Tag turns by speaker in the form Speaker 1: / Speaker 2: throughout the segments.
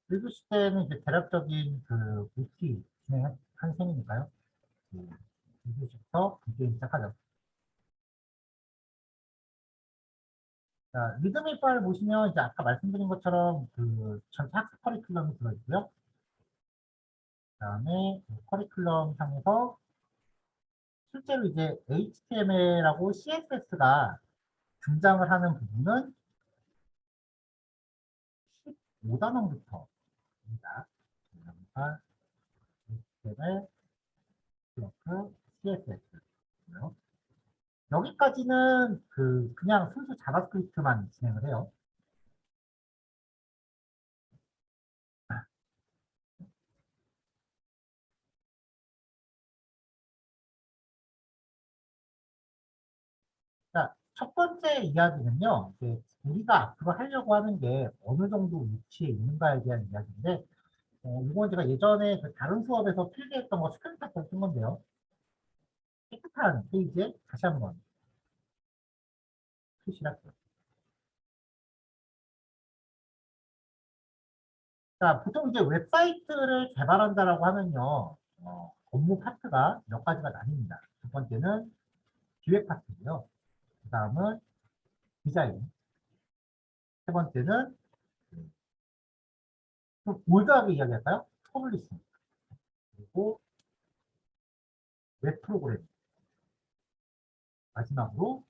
Speaker 1: 읽으실 때는 이제 대략적인 그 루티 진행한 셈이니까요. 읽으시부터 게임 시작하죠. 자, 리드미 파일 보시면 이제 아까 말씀드린 것처럼 그 전체 학습 커리큘럼이 들어있고요. 그다음에 커리큘럼 상에서 실제로 이제 HTML하고 CSS가 등장을 하는 부분은 15단원부터입니다. 그러니까 HTML, 블로크, CSS. 여기까지는 그냥 순수 자바스크립트만 진행을 해요. 자, 첫 번째 이야기는요, 이제 우리가 앞으로 하려고 하는 게 어느 정도 위치에 있는가에 대한 이야기인데, 이건 제가 예전에 그 다른 수업에서 필기했던 거 스크린샷을 쓴 건데요. 깨끗한 페이지에 다시 한번 표시를 할게요. 자, 보통 이제 웹사이트를 개발한다라고 하면요, 업무 파트가 몇 가지가 나뉩니다. 첫 번째는 기획 파트고요. 그 다음은 디자인. 세 번째는 좀 올드하게 이야기할까요? 퍼블리싱. 그리고 웹 프로그램. 마지막으로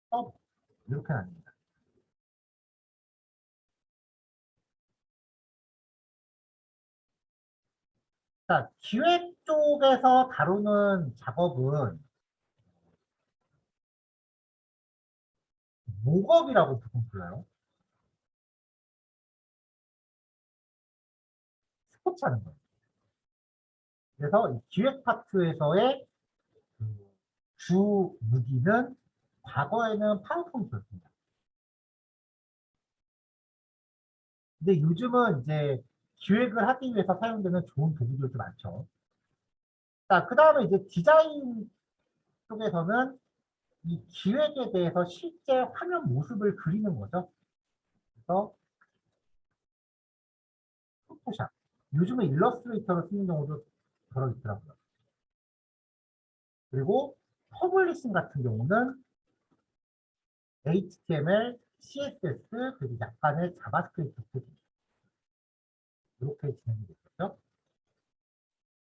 Speaker 1: 서브. 이렇게 나뉩니다. 자, 기획 쪽에서 다루는 작업은 목업이라고 보통 불러요. 스포츠 하는 거예요. 그래서 이 기획 파트에서의 주 무기는 과거에는 파워포인트였습니다. 근데 요즘은 이제 기획을 하기 위해서 사용되는 좋은 도구들도 많죠. 자, 그 다음에 이제 디자인 쪽에서는 이 기획에 대해서 실제 화면 모습을 그리는 거죠. 그래서 포토샵. 요즘은 일러스트레이터를 쓰는 경우도 들어 있더라고요. 그리고 퍼블리싱 같은 경우는 HTML, CSS, 그리고 약간의 자바스크립트 코딩. 이렇게 진행이 됐었죠.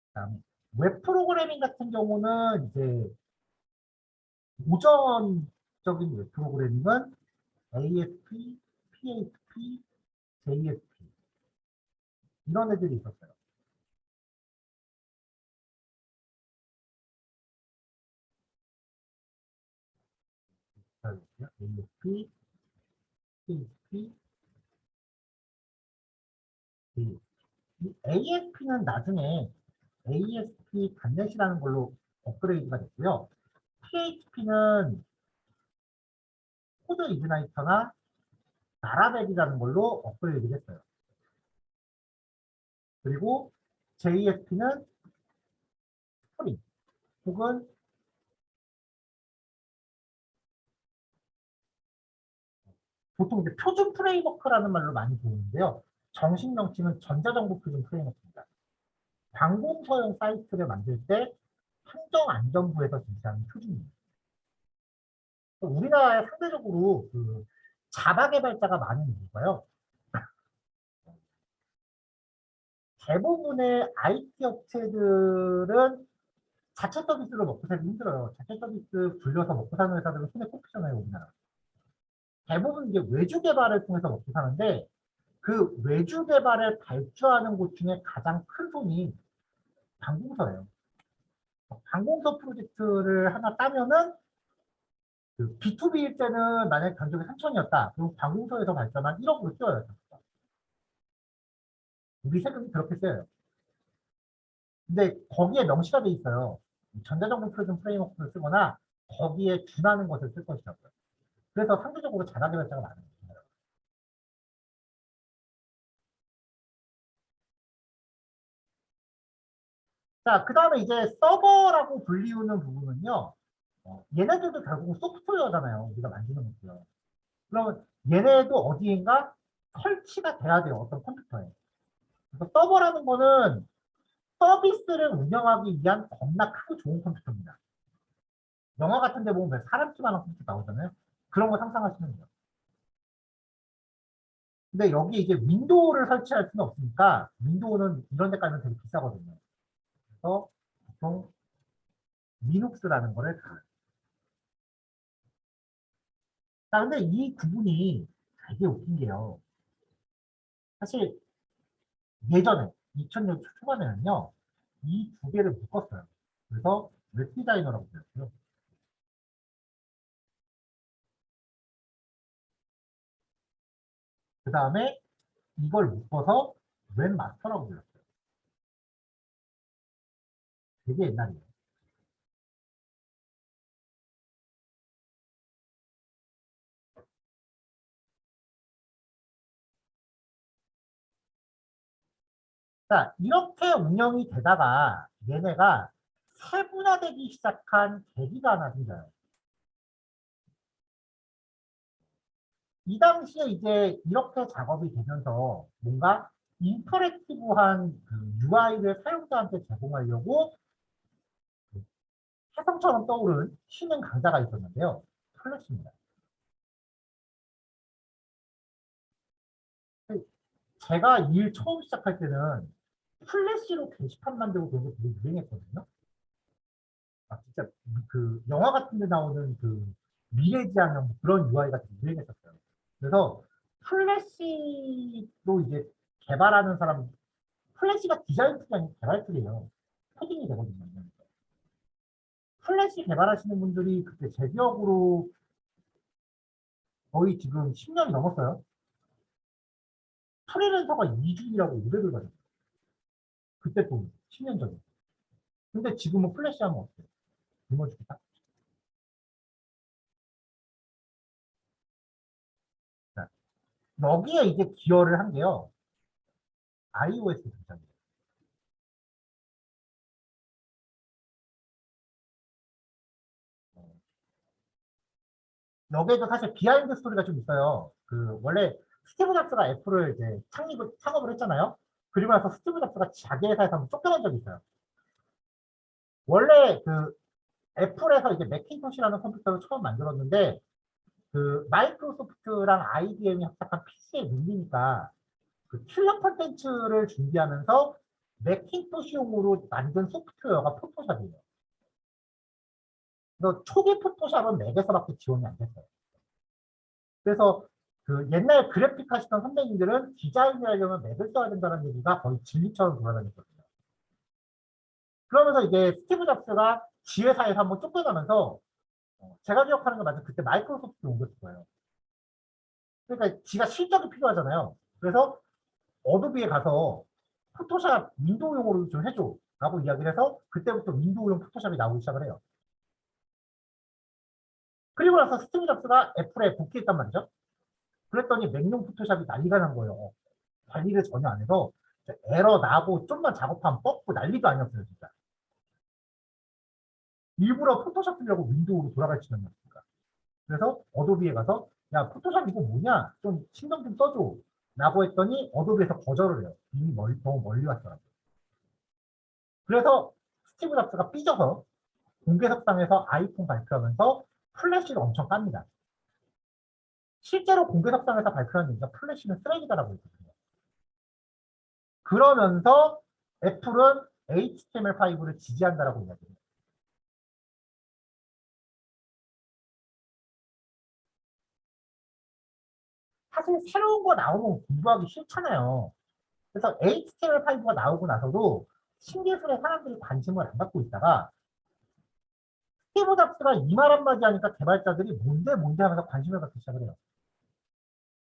Speaker 1: 그다음에 웹 프로그래밍 같은 경우는 이제 고전적인 웹 프로그래밍은 ASP, PHP, JSP 이런 애들이 있었어요. ASP, PHP, JSP. 이 ASP는 나중에 ASP 단넷이라는 걸로 업그레이드가 됐고요. PHP는 코드 이그나이터나 나라벨이라는 걸로 업그레이드 됐어요. 그리고 JSP는 스프링 혹은 보통 이제 표준 프레임워크라는 말로 많이 부르는데요. 정식 명칭은 전자정보 표준 프레임워크입니다. 관공서용 사이트를 만들 때 행정안전부에서 제시하는 표준입니다. 우리나라에 상대적으로 자바 개발자가 많은 이유가요. 대부분의 IT 업체들은 자체 서비스로 먹고 살기 힘들어요. 자체 서비스 굴려서 먹고 사는 회사들은 손에 꼽히잖아요, 우리나라. 대부분 이제 외주 개발을 통해서 먹고 사는데 그 외주 개발을 발주하는 곳 중에 가장 큰 손이 관공서예요. 관공서 프로젝트를 하나 따면은 그 B2B일 때는 만약에 견적이 3천이었다. 그럼 관공서에서 발전한 1억으로 뛰어요. 우리 세금이 그렇게 세요. 근데 거기에 명시가 돼 있어요. 전자정보 표준 프레임워크를 쓰거나 거기에 준하는 것을 쓸 것이라고요. 그래서 상대적으로 자가개발자가 많아요. 자, 그 다음에 이제 서버라고 불리우는 부분은요. 얘네들도 결국 소프트웨어잖아요. 우리가 만드는 거고요. 그러면 얘네도 어디인가 설치가 돼야 돼요. 어떤 컴퓨터에. 그래서 서버라는 거는 서비스를 운영하기 위한 겁나 크고 좋은 컴퓨터입니다. 영화 같은 데 보면 사람 키만한 컴퓨터 나오잖아요. 그런 거 상상하시면 돼요. 근데 여기 이제 윈도우를 설치할 수는 없으니까 윈도우는 이런 데까지는 되게 비싸거든요. 그래서 보통 리눅스라는 거를 다. 자, 근데 이 구분이 되게 웃긴 게요. 사실 예전에 2000년 초반에는요. 이 두 개를 묶었어요. 그래서 웹 디자이너라고 불렀어요. 그 다음에 이걸 묶어서 웹마스터라고 불렀어요. 되게 옛날이에요. 자, 이렇게 운영이 되다가 얘네가 세분화되기 시작한 계기가 하나 생겨요. 이 당시에 이제 이렇게 작업이 되면서 뭔가 인터랙티브한 그 UI를 사용자한테 제공하려고 화성처럼 떠오른 신흥 강자가 있었는데요. 플래시입니다. 제가 일 처음 시작할 때는 플래시로 게시판 만들고 그런 거 되게 유행했거든요. 아, 진짜 그 영화 같은 데 나오는 그 미래지향형 그런 UI가 되게 유행했었어요. 그래서 플래시로 이제 개발하는 사람, 플래시가 디자인 툴이 아니고 개발 툴이에요. 코딩이 되거든요. 플래시 개발하시는 분들이 그때 제 기억으로 거의 지금 10년이 넘었어요. 프리랜서가 2주일하고 500을 받았어요. 그때 돈, 10년 전에. 근데 지금은 플래시 하면 어때요? 굶어 죽겠다? 자, 여기에 이제 기여를 한 게요. iOS 등장이에요. 여기에도 사실 비하인드 스토리가 좀 있어요. 그 원래 스티브 잡스가 애플을 이제 창업을 했잖아요. 그리고 나서 스티브 잡스가 자기 회사에서 한번 쫓겨난 적이 있어요. 원래 그 애플에서 이제 맥킨토시라는 컴퓨터를 처음 만들었는데 그 마이크로소프트랑 IBM이 합작한 PC에 밀리니까 그 킬러 콘텐츠를 준비하면서 맥킨토시용으로 만든 소프트웨어가 포토샵이에요. 그래서 초기 포토샵은 맥에서밖에 지원이 안 됐어요. 그래서 그 옛날 그래픽 하시던 선배님들은 디자인을 하려면 맥을 써야 된다는 얘기가 거의 진리처럼 돌아다녔거든요. 그러면서 이제 스티브 잡스가 지회사에서 한번 쫓겨나면서 제가 기억하는 거 맞아요. 그때 마이크로소프트 옮겼을 거예요. 그러니까 지가 실적이 필요하잖아요. 그래서 어도비에 가서 포토샵 윈도우용으로 좀 해줘 라고 이야기를 해서 그때부터 윈도우용 포토샵이 나오기 시작을 해요. 그리고 나서 스티브 잡스가 애플에 복귀했단 말이죠. 그랬더니 맥용 포토샵이 난리가 난 거예요. 관리를 전혀 안 해서 에러 나고 좀만 작업하면 뻗고 난리도 아니었어요, 진짜. 일부러 포토샵 쓰려고 윈도우로 돌아갈 지경이었으니까. 그래서 어도비에 가서 야, 포토샵 이거 뭐냐? 좀 신경 좀 써줘. 라고 했더니 어도비에서 거절을 해요. 이미 너무 멀리 왔더라고요. 그래서 스티브 잡스가 삐져서 공개석상에서 아이폰 발표하면서 플래시를 엄청 깝니다. 실제로 공개석상에서 발표한 얘기가 플래시는 쓰레기다라고 했거든요. 그러면서 애플은 HTML5를 지지한다라고 이야기해요. 사실 새로운 거 나오면 공부하기 싫잖아요. 그래서 HTML5가 나오고 나서도 신기술에 사람들이 관심을 안 갖고 있다가 스티브 잡스가 이 말 한마디 하니까 개발자들이 뭔데 뭔데 하면서 관심을 갖기 시작을 해요.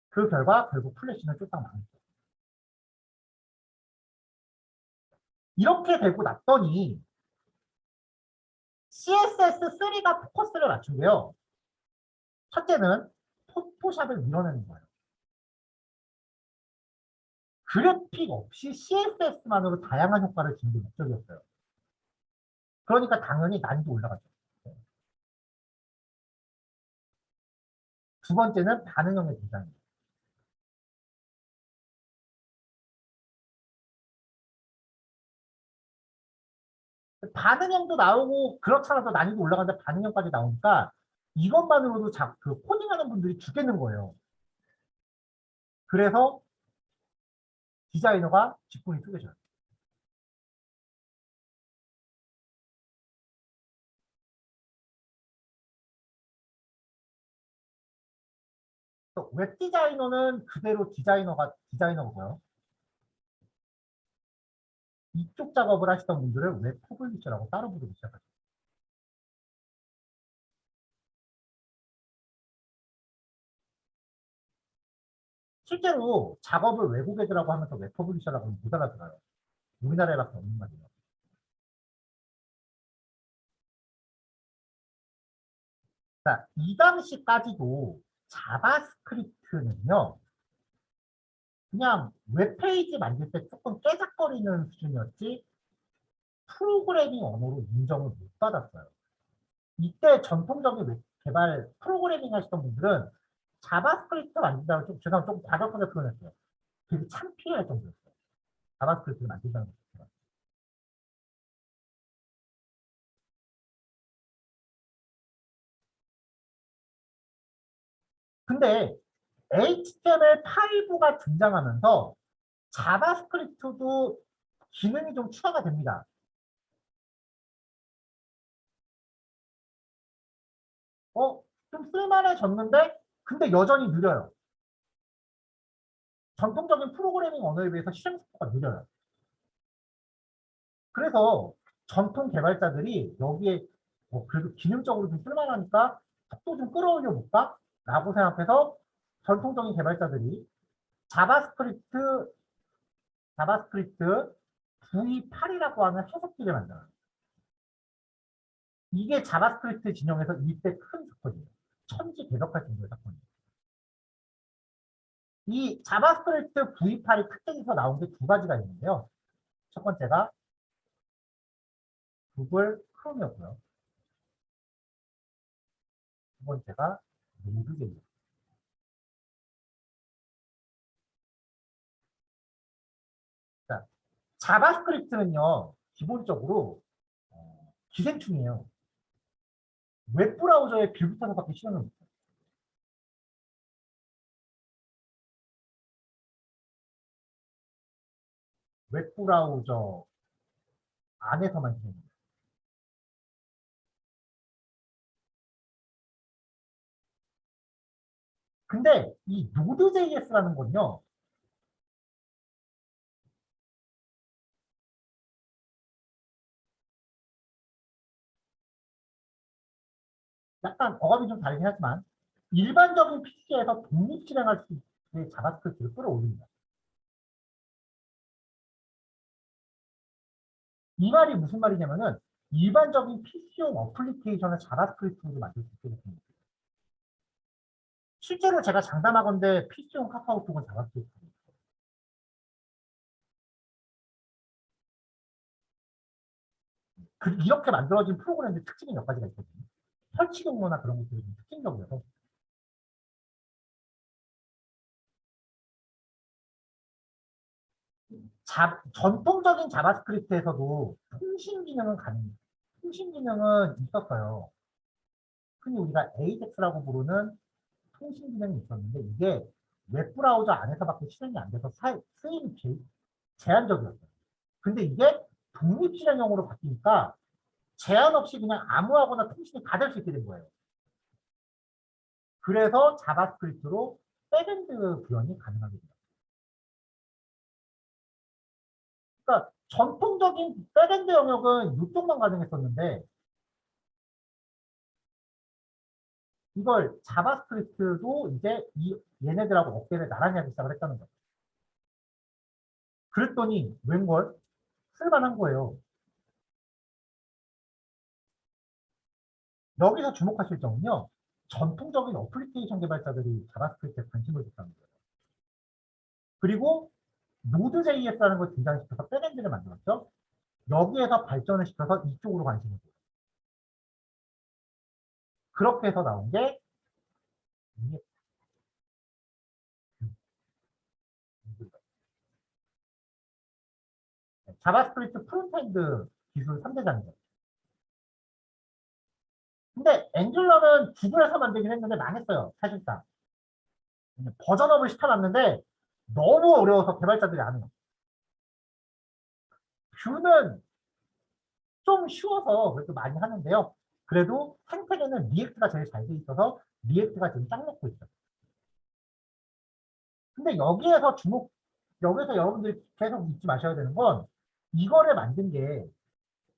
Speaker 1: 그 결과 결국 플래시는 쫄딱 망했어요. 이렇게 되고 났더니 CSS3가 포커스를 맞춘 게요. 첫째는 포토샵을 밀어내는 거예요. 그래픽 없이 CSS만으로 다양한 효과를 주는 게 목적이었어요. 그러니까 당연히 난이도 올라가죠. 두 번째는 반응형의 디자인. 반응형도 나오고 그렇잖아도 난이도 올라가는데 반응형까지 나오니까 이것만으로도 그 코딩하는 분들이 죽겠는 거예요. 그래서 디자이너가 직군이 쪼개져요. 웹 디자이너는 그대로 디자이너고요. 이쪽 작업을 하시던 분들은 웹 퍼블리셔라고 따로 부르기 시작하죠. 실제로 작업을 외국 애들하고 하면서 웹 퍼블리셔라고 하면 못 알아들어요. 우리나라에밖에 없는 말이에요. 자, 이 당시까지도 자바스크립트는요, 그냥 웹페이지 만들 때 조금 깨작거리는 수준이었지, 프로그래밍 언어로 인정을 못 받았어요. 이때 전통적인 웹 개발 프로그래밍 하시던 분들은 자바스크립트 만든다고 죄송합니다. 조금 과격하게 표현했어요. 되게 창피할 정도였어요. 자바스크립트를 만든다는 것. 근데 HTML5가 등장하면서 자바스크립트도 기능이 좀 추가가 됩니다. 좀 쓸만해졌는데 근데 여전히 느려요. 전통적인 프로그래밍 언어에 비해서 실행 속도가 느려요. 그래서 전통 개발자들이 여기에 그래도 기능적으로 좀 쓸만하니까 속도 좀 끌어올려 볼까? 라고 생각해서 전통적인 개발자들이 자바스크립트, 자바스크립트 V8이라고 하는 해석기를 만들어요. 이게 자바스크립트 진영에서 일대 큰 사건이에요. 천지개벽할 정도의 사건이에요. 이 자바스크립트 V8이 특징에서 나온 게 두 가지가 있는데요. 첫 번째가 구글 크롬이었고요. 두 번째가 노드제이예요. 자, 자바스크립트는요, 기본적으로 기생충이에요. 웹브라우저에 빌붙어서밖에 실행을 못해요. 웹브라우저 안에서만 실행해요. 근데 이 노드.js라는 건요, 약간 어감이 좀 다르긴 하지만 일반적인 PC에서 독립 실행할 수 있게 자바스크립트를 끌어올립니다. 이 말이 무슨 말이냐면은 일반적인 PC용 어플리케이션을 자바스크립트로 만들 수 있게 됩니다. 실제로 제가 장담하건대 PC용 카카오톡은 자바스크립트. 이렇게 만들어진 프로그램의 특징이 몇 가지가 있거든요. 설치 경로나 그런 것들이 좀 특징적이어서 전통적인 자바스크립트에서도 통신 기능은 가능해요. 통신 기능은 있었어요. 흔히 우리가 AJAX라고 부르는 통신 기능이 있었는데 이게 웹브라우저 안에서밖에 실행이 안 돼서 쓰임이 제한적이었어요. 근데 이게 독립 실행형으로 바뀌니까 제한 없이 그냥 아무하거나 통신이 다 될 수 있게 된 거예요. 그래서 자바스크립트로 백엔드 구현이 가능하게 돼요. 그러니까 전통적인 백엔드 영역은 이쪽만 가능했었는데 이걸 자바스크립트도 이제 얘네들하고 어깨를 나란히 하기 시작을 했다는 거죠. 그랬더니 웬걸 쓸만한 거예요. 여기서 주목하실 점은요. 전통적인 어플리케이션 개발자들이 자바스크립트에 관심을 줬다는 거예요. 그리고 노드.js라는 걸 등장시켜서 백엔드를 만들었죠. 여기에서 발전을 시켜서 이쪽으로 관심을 줘요. 그렇게 해서 나온 게 이게 자바스크립트 프론트엔드 기술 3대장이죠. 근데 앵귤러는 구글에서 만들긴 했는데 망했어요. 사실상. 버전업을 시켜놨는데 너무 어려워서 개발자들이 안 해요. 뷰는 좀 쉬워서 그래도 많이 하는데요. 그래도 생태계는 리액트가 제일 잘 돼 있어서 리액트가 지금 짱 먹고 있어요. 근데 여기에서 여러분들이 계속 잊지 마셔야 되는 건 이거를 만든 게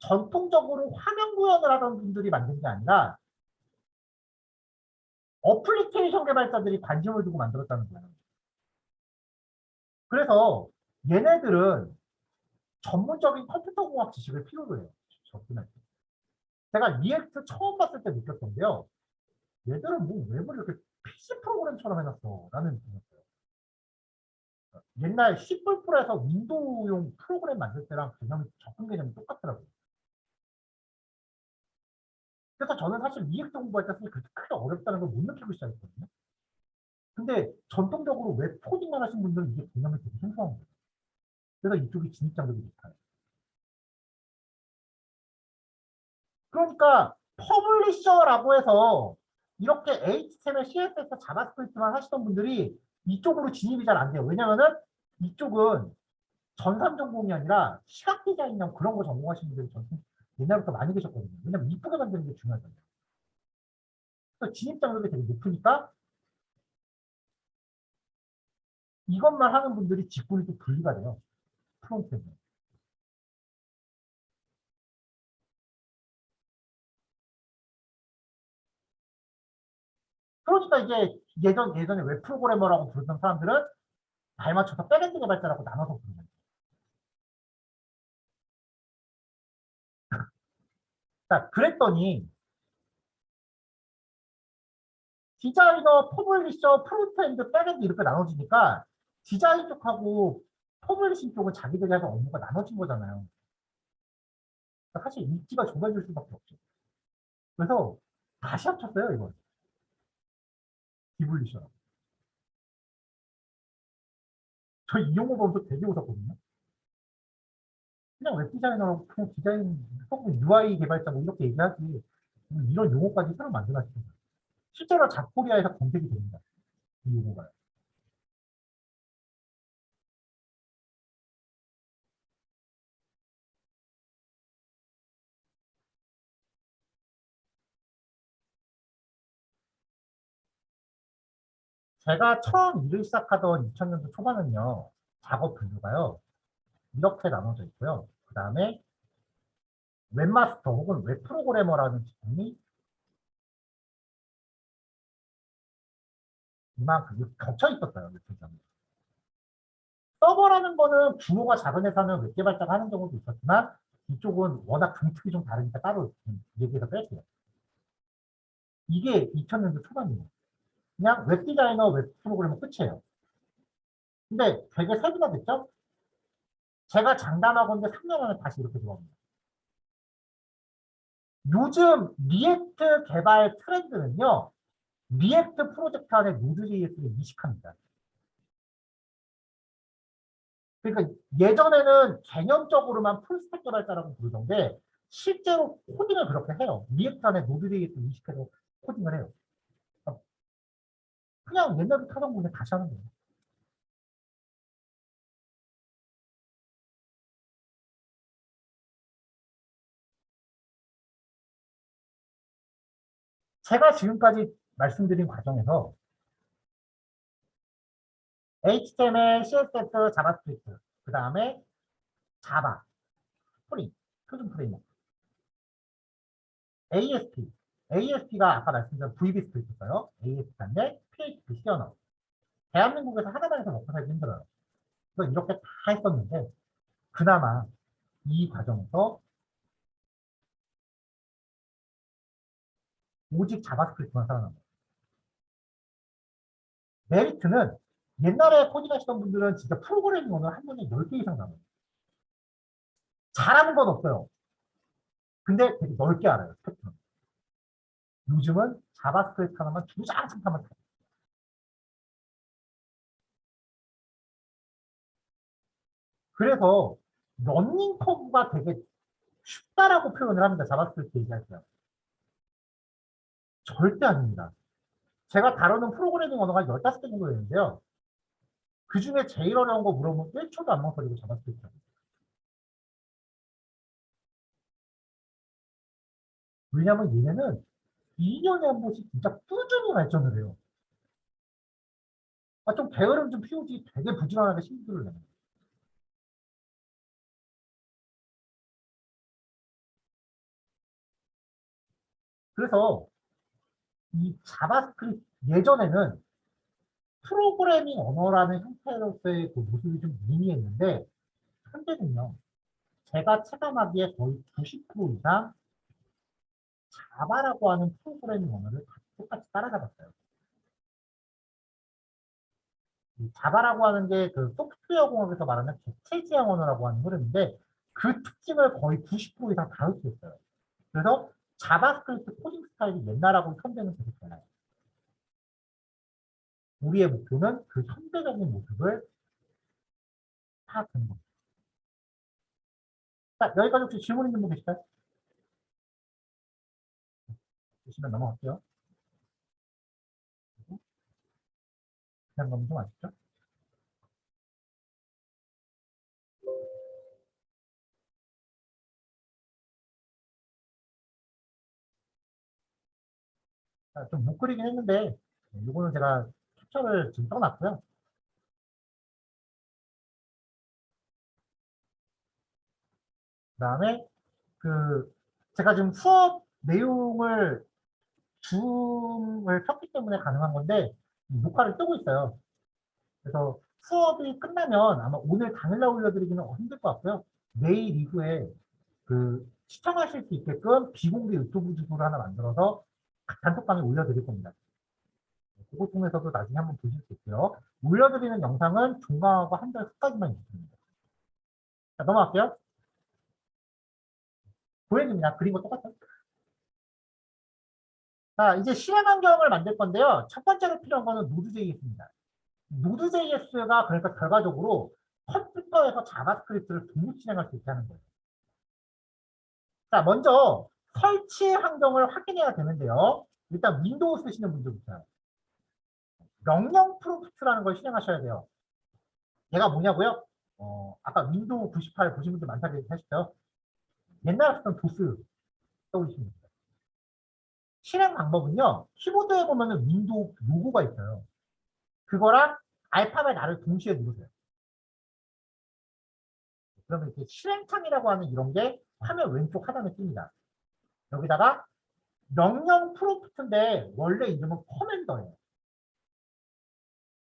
Speaker 1: 전통적으로 화면 구현을 하던 분들이 만든 게 아니라 어플리케이션 개발자들이 관심을 두고 만들었다는 거예요. 그래서 얘네들은 전문적인 컴퓨터 공학 지식을 필요로 해요. 접근할 때. 제가 리액트 처음 봤을 때 느꼈던 게요. 얘들은 뭐 웹을 이렇게 PC 프로그램처럼 해놨어. 라는 느낌이었어요. 옛날 C++에서 윈도우용 프로그램 만들 때랑 접근 개념이 똑같더라고요. 그래서 저는 사실 리액트 공부할 때 사실 그렇게 크게 어렵다는 걸 못 느끼고 시작했거든요. 근데 전통적으로 웹 코딩만 하신 분들은 이게 개념이 되게 생소한 거예요. 그래서 이쪽이 진입장벽이 높아요. 그러니까 퍼블리셔라고 해서 이렇게 HTML, CSS, 자바스크립트만 하시던 분들이 이쪽으로 진입이 잘 안 돼요. 왜냐면은 이쪽은 전산 전공이 아니라 시각 디자인이나 그런 거 전공하시는 분들이 옛날부터 많이 계셨거든요. 왜냐면 이쁘게 만드는 게 중요하잖아요. 그래서 진입 장벽이 되게 높으니까 이것만 하는 분들이 직군이 또 분리가 돼요. 프론트에. 그러니까 이제 예전에 웹 프로그래머라고 부르던 사람들은 잘 맞춰서 백엔드 개발자라고 나눠서 부르는 거예요. 자, 그랬더니 디자이너, 퍼블리셔, 프론트엔드, 백엔드 이렇게 나눠지니까 디자인 쪽하고 퍼블리싱 쪽은 자기들이 하는 업무가 나눠진 거잖아요. 그러니까 사실 입지가 좁아질 수밖에 없죠. 그래서 다시 합쳤어요, 이걸. 기블리셔. 저 이용호 보면서 되게 웃었거든요. 그냥 웹 디자이너라고 그냥 디자인, 혹은 UI 개발자 뭐 이렇게 얘기하지. 이런 용어까지 새로 만들어놨어요. 실제로 잡코리아에서 검색이 됩니다. 이 용어가. 제가 처음 일을 시작하던 2000년도 초반은요, 작업 분류가요, 이렇게 나눠져 있고요. 그 다음에 웹마스터 혹은 웹 프로그래머라는 직군이 이만큼 겹쳐 있었어요. 웹 서버라는 거는 규모가 작은 회사는 웹 개발자가 하는 경우도 있었지만 이쪽은 워낙 종특이 좀 다르니까 따로 얘기해서 뺄게요. 이게 2000년도 초반이에요. 그냥 웹 디자이너, 웹 프로그래머 끝이에요. 근데 되게 세분화됐죠? 제가 장담하건데 3년 안에 다시 이렇게 들어옵니다. 요즘 리액트 개발 트렌드는요. 리액트 프로젝트 안에 노드.js를 이식합니다. 그러니까 예전에는 개념적으로만 풀스택 개발자라고 부르던데 실제로 코딩을 그렇게 해요. 리액트 안에 노드.js 이식해서 코딩을 해요. 그냥 옛날부터 하던 건데 다시 하는 거예요. 제가 지금까지 말씀드린 과정에서 HTML, CSS, 자바스크립트, 그 다음에 자바, 스프링, 표준 프레임워크, ASP. ASP가 아까 말씀드린 VB 스크립트였어요. ASP인데 PHP 시어너. 대한민국에서 하나만 해서 먹고 살기 힘들어요. 그래서 이렇게 다 했었는데 그나마 이 과정에서 오직 자바스크립트만 살아남아요. 메리트는 옛날에 코딩하시던 분들은 진짜 프로그래밍어는 한 번에 10개 이상 나와요. 잘하는 건 없어요. 근데 되게 넓게 알아요. 패턴. 요즘은 자바스크립트 하나만 주장창 하면 돼요. 그래서 러닝 커브가 되게 쉽다라고 표현을 합니다. 자바스크립트 얘기할 때. 절대 아닙니다. 제가 다루는 프로그래밍 언어가 15개 정도 되는데요. 그 중에 제일 어려운 거 물어보면 1초도 안 망설이고 자바스크립트. 왜냐면 얘네는 2년에 한 번씩 진짜 꾸준히 발전을 해요. 좀 게으름 좀 피우지 되게 부지런하게 신기술을 내요. 그래서 이 자바스크립트 예전에는 프로그래밍 언어라는 형태로서의 그 모습이 좀 미미했는데 현재는요. 제가 체감하기에 거의 90% 이상 자바라고 하는 프로그래밍 언어를 똑같이 따라잡았어요. 이 자바라고 하는 게 그 소프트웨어 공학에서 말하는 객체 지향 언어라고 하는 흐름인데 그 특징을 거의 90% 이상 다 흡수했어요. 그래서 자바스크립트 코딩 스타일이 옛날하고 현재는 되게 달라요. 우리의 목표는 그 현대적인 모습을 파악하는 겁니다. 자, 여기까지 혹시 질문 있는 분 계실까요? 계시면 넘어갈게요. 그냥 검증 아시죠? 좀 못 그리긴 했는데 이거는 제가 캡처를 지금 써놨고요. 그다음에 그 제가 지금 수업 내용을 줌을 켰기 때문에 가능한 건데 녹화를 뜨고 있어요. 그래서 수업이 끝나면 아마 오늘 당일날 올려드리기는 힘들 것 같고요. 내일 이후에 그 시청하실 수 있게끔 비공개 유튜브 주소를 하나 만들어서 단톡방에 올려드릴 겁니다. 그거 통해서도 나중에 한번 보실 수 있고요. 올려드리는 영상은 종강하고 한 달 후까지만 있습니다. 자, 넘어갈게요. 보여줍니다. 그린 거 똑같아요. 자, 이제 실행 환경을 만들 건데요. 첫 번째로 필요한 거는 노드.js입니다. 노드.js가 그러니까 결과적으로 컴퓨터에서 자바스크립트를 동시 실행할 수 있게 하는 거예요. 자, 먼저 설치 환경을 확인해야 되는데요. 일단 윈도우 쓰시는 분들부터 명령 프롬프트라는 걸 실행하셔야 돼요. 얘가 뭐냐고요? 아까 윈도우 98 보신 분들 많다고 하셨죠? 옛날에 쓰던 도스 떠올리시면 됩니다. 실행 방법은요. 키보드에 보면은 윈도우 로고가 있어요. 그거랑 알파벳 R을 동시에 누르세요. 그러면 이렇게 실행창이라고 하는 이런 게 화면 왼쪽 하단에 뜹니다. 여기다가 명령 프롬프트인데 원래 이름은 커맨더예요.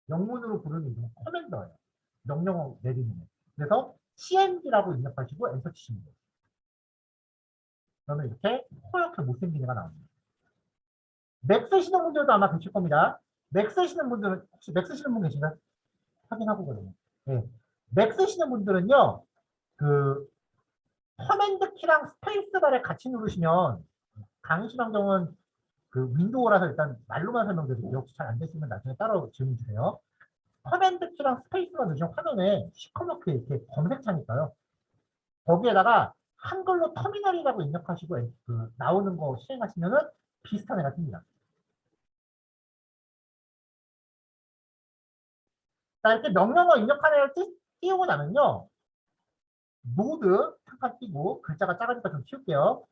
Speaker 1: 영문으로 부르는 이름은 커맨더예요. 명령어 내리는. 그래서 cmd라고 입력하시고 엔터 치시면 돼요. 그러면 이렇게 허옇게 못생긴 애가 나옵니다. 맥 쓰시는 분들도 아마 계실 겁니다. 맥 쓰시는 분들은 혹시 맥 쓰시는 분 계신가요? 확인하고 그러면. 네. 맥 쓰시는 분들은요. 그 커맨드 키랑 스페이스 바를 같이 누르시면 강의실 환경은 그 윈도우라서 일단 말로만 설명드릴게요. 혹시 잘 안 되시면 나중에 따로 질문 주세요. 커맨드 키랑 스페이스바 누르시면 화면에 시커멓게 이렇게 검색창이 있어요. 거기에다가 한글로 터미널이라고 입력하시고 그 나오는 거 실행하시면은 비슷한 애가 뜹니다. 자, 이렇게 명령어 입력한 애를 띄우고 나면요. 노드 잠깐 띄고 글자가 작으니까 좀 키울게요.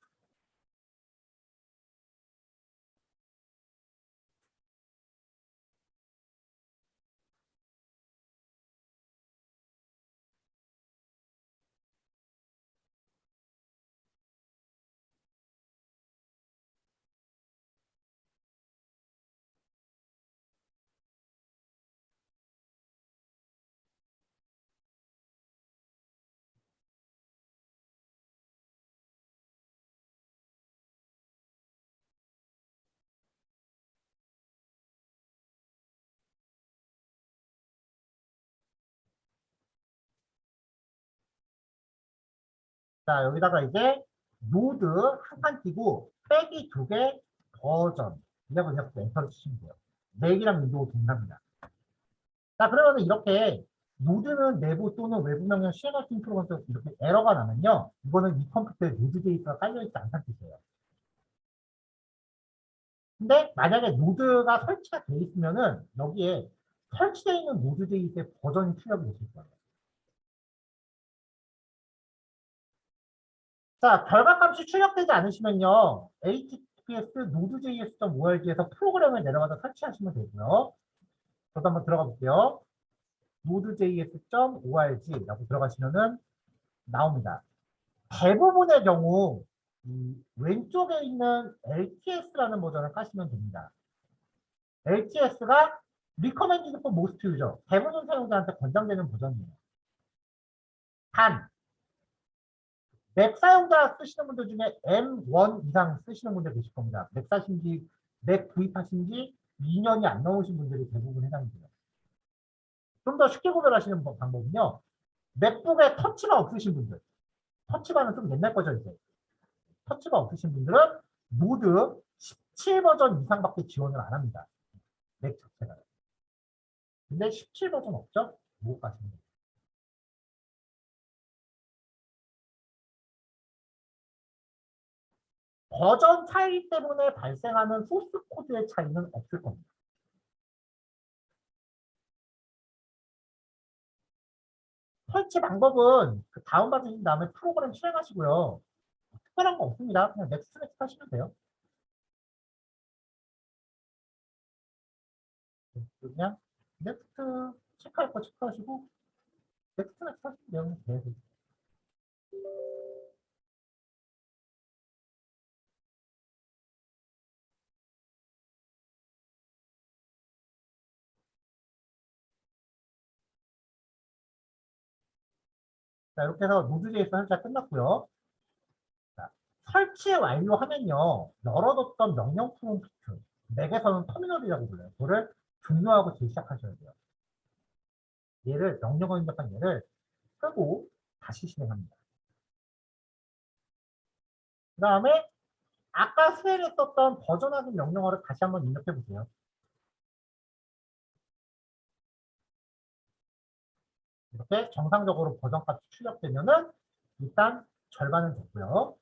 Speaker 1: 자, 여기다가 이제 노드 한 칸 띄고 빼기 2개 버전 이라고 그냥 엔터를 치시면 돼요. 맥이랑 윈도우 동일합니다. 자, 그러면 이렇게 노드는 내부 또는 외부 명령 실행할 수 있는 프로그램에서 이렇게 에러가 나면요. 이거는 이 컴퓨터에 노드 데이터가 깔려있지 않다는 뜻이에요. 근데 만약에 노드가 설치가 돼 있으면은 여기에 설치되어 있는 노드 JS의 버전이 출력이 되실 거예요. 자, 결과값이 출력되지 않으시면요. https node.js.org에서 프로그램을 내려가서 설치하시면 되고요. 저도 한번 들어가 볼게요. node.js.org라고 들어가시면은 나옵니다. 대부분의 경우 왼쪽에 있는 LTS라는 버전을 까시면 됩니다. LTS가 Recommended for Most User, 대부분 사용자한테 권장되는 버전이에요. 단, 맥 사용자 쓰시는 분들 중에 M1 이상 쓰시는 분들 계실 겁니다. 맥 사신지, 맥 구입하신지 2년이 안 넘으신 분들이 대부분 해당이 돼요. 좀 더 쉽게 구별하시는 방법은요. 맥북에 터치가 없으신 분들, 터치바는 좀 옛날 버전이세요. 터치가 없으신 분들은 모두 17 버전 이상밖에 지원을 안 합니다. 맥 자체가. 근데 17 버전 없죠? 못 가시는 거예요. 버전 차이 때문에 발생하는 소스 코드의 차이는 없을 겁니다. 설치 방법은 그 다운받으신 다음에 프로그램 실행하시고요. 특별한 거 없습니다. 그냥 넥스트 하시면 돼요. 그냥 넥스트 체크할 거 체크하시고 넥스트 하시면 돼요. 자, 이렇게 해서 노드.js 설치가 끝났고요. 자, 설치 완료하면요. 열어뒀던 명령 프롬프트, 맥에서는 터미널이라고 불러요. 그거를 종료하고 재시작하셔야 돼요. 얘를 명령어 입력한 얘를 끄고 다시 실행합니다. 그 다음에 아까 수행했었던 버전 확인 명령어를 다시 한번 입력해 보세요. 이렇게 정상적으로 버전값이 출력되면은 일단 절반은 됐고요.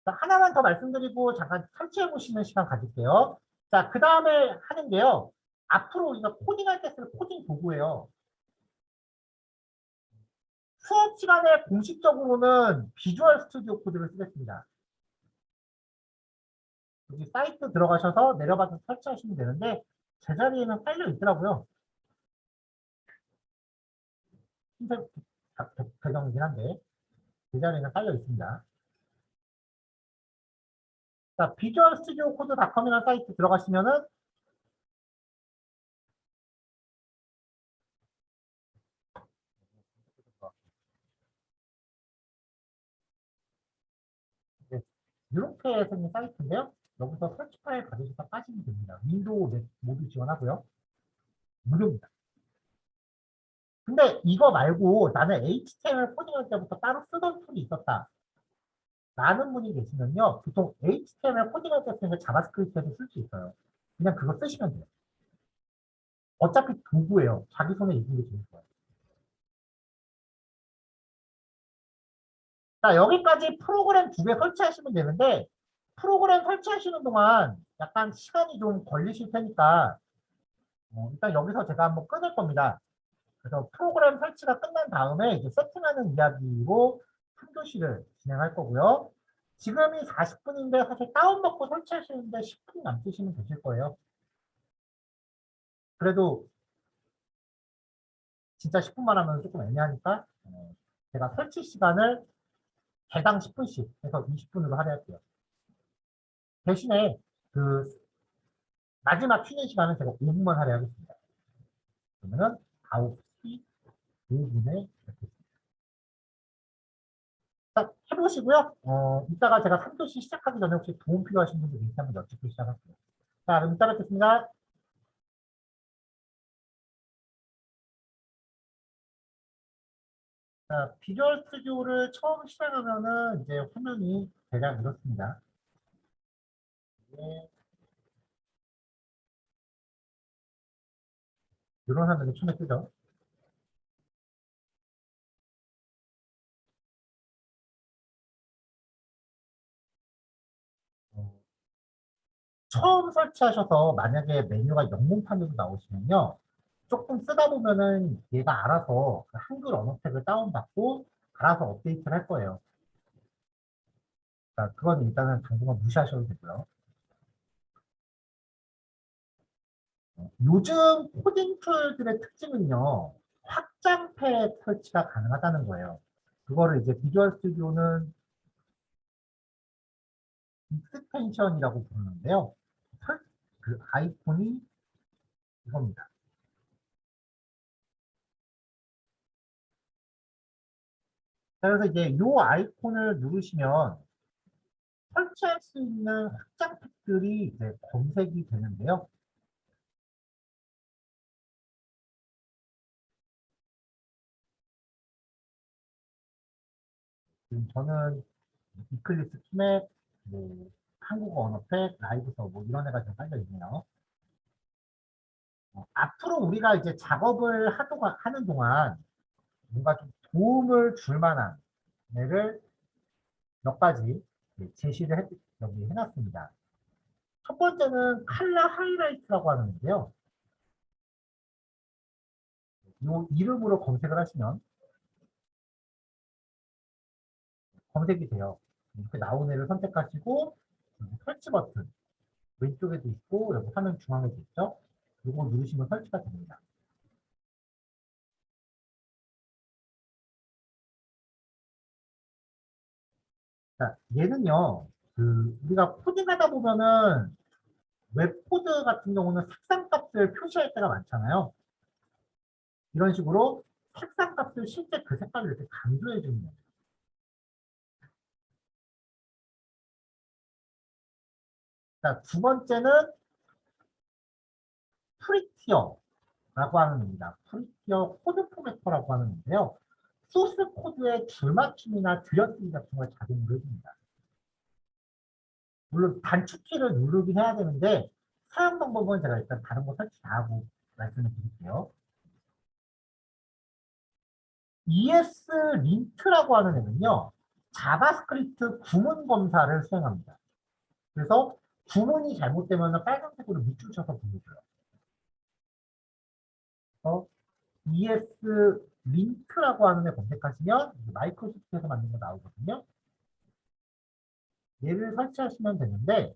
Speaker 1: 자, 하나만 더 말씀드리고 잠깐 설치해 보시는 시간 가질게요. 자, 그 다음에 하는 게요. 앞으로 우리가 코딩할 때 쓸 코딩 도구예요. 수업 시간에 공식적으로는 비주얼 스튜디오 코드를 쓰겠습니다. 여기 사이트 들어가셔서 내려가서 설치하시면 되는데 제자리에는 깔려 있더라고요. 흰색 배경이긴 한데 제자리에는 깔려 있습니다. 자, 비주얼 스튜디오 코드닷컴이라는 사이트 들어가시면은 네, 이렇게 생긴 사이트인데요. 여기서 설치 파일 가져셔서 까시면 됩니다. 윈도우, 맥 모두 지원하고요. 무료입니다. 근데 이거 말고 나는 HTML 코딩할 때부터 따로 쓰던 툴이 있었다. 라는 분이 계시면요. 보통 HTML 코딩할 때 쓰는 자바스크립트에도 쓸 수 있어요. 그냥 그거 쓰시면 돼요. 어차피 도구예요. 자기 손에 익은 게 좋을 거예요. 자, 여기까지 프로그램 2개 설치하시면 되는데 프로그램 설치하시는 동안 약간 시간이 좀 걸리실 테니까 일단 여기서 제가 한번 끊을 겁니다. 그래서 프로그램 설치가 끝난 다음에 이제 세팅하는 이야기로 3교시를 진행할 거고요. 지금이 40분인데 사실 다운받고 설치하시는데 10분 남기시면 되실 거예요. 그래도 진짜 10분만 하면 조금 애매하니까 제가 설치 시간을 개당 10분씩 해서 20분으로 할애할게요. 대신에 그 마지막 쉬는 시간은 제가 5분만 할애하겠습니다. 그러면은 9시 5분에 해보시고요. 이따가 제가 3교시 시작하기 전에 혹시 도움 필요하신 분들 있으면 한번 여쭙고 시작할게요. 자, 그럼 이따 뵙겠습니다. 자, 비주얼 스튜디오를 처음 시작하면은 이제 화면이 대략 이렇습니다. 네, 이런 화면이 처음에 뜨죠. 어, 처음 설치하셔서 만약에 메뉴가 영문판으로 나오시면요. 조금 쓰다 보면은 얘가 알아서 그 한글 언어택을 다운받고 알아서 업데이트를 할 거예요. 그러니까 그건 일단은 당분간 무시하셔도 되고요. 요즘 코딩 툴들의 특징은요. 확장팩 설치가 가능하다는 거예요. 그거를 이제 비주얼 스튜디오는 익스텐션이라고 부르는데요. 그 아이콘이 이겁니다. 자, 그래서 이제 이 아이콘을 누르시면 설치할 수 있는 확장팩들이 이제 검색이 되는데요. 지금 저는 이클립스 키맥, 뭐 한국어 언어팩, 라이브 서버 이런 애가 좀 깔려 있네요. 앞으로 우리가 이제 작업을 하는 동안 뭔가 좀 도움을 줄 만한 애를 몇 가지 제시를 여기 해놨습니다. 첫 번째는 칼라 하이라이트라고 하는데요. 이 이름으로 검색을 하시면 검색이 돼요. 이렇게 나온 애를 선택하시고 설치 버튼 왼쪽에도 있고 여기 화면 중앙에도 있죠. 이거 누르시면 설치가 됩니다. 자, 얘는요. 우리가 코딩하다 보면은 웹코드 같은 경우는 색상값을 표시할 때가 많잖아요. 이런 식으로 색상값을 실제 그 색깔을 이렇게 강조해 주는 거예요. 자, 두 번째는 프리티어라고 하는 겁니다. 프리티어 코드 포메터라고 하는 건데요. 소스 코드의 줄맞춤이나 들여쓰기 같은 걸 자동으로 해줍니다. 물론 단축키를 누르긴 해야 되는데 사용 방법은 제가 일단 다른 거 설치 다 하고 말씀을 드릴게요. ES 린트라고 하는 애는요. 자바스크립트 구문 검사를 수행합니다. 그래서 구문이 잘못되면 빨간색으로 밑줄 쳐서 보여줘요. ES 린트라고 하는 애 검색하시면 마이크로소프트에서 만든 거 나오거든요. 얘를 설치하시면 되는데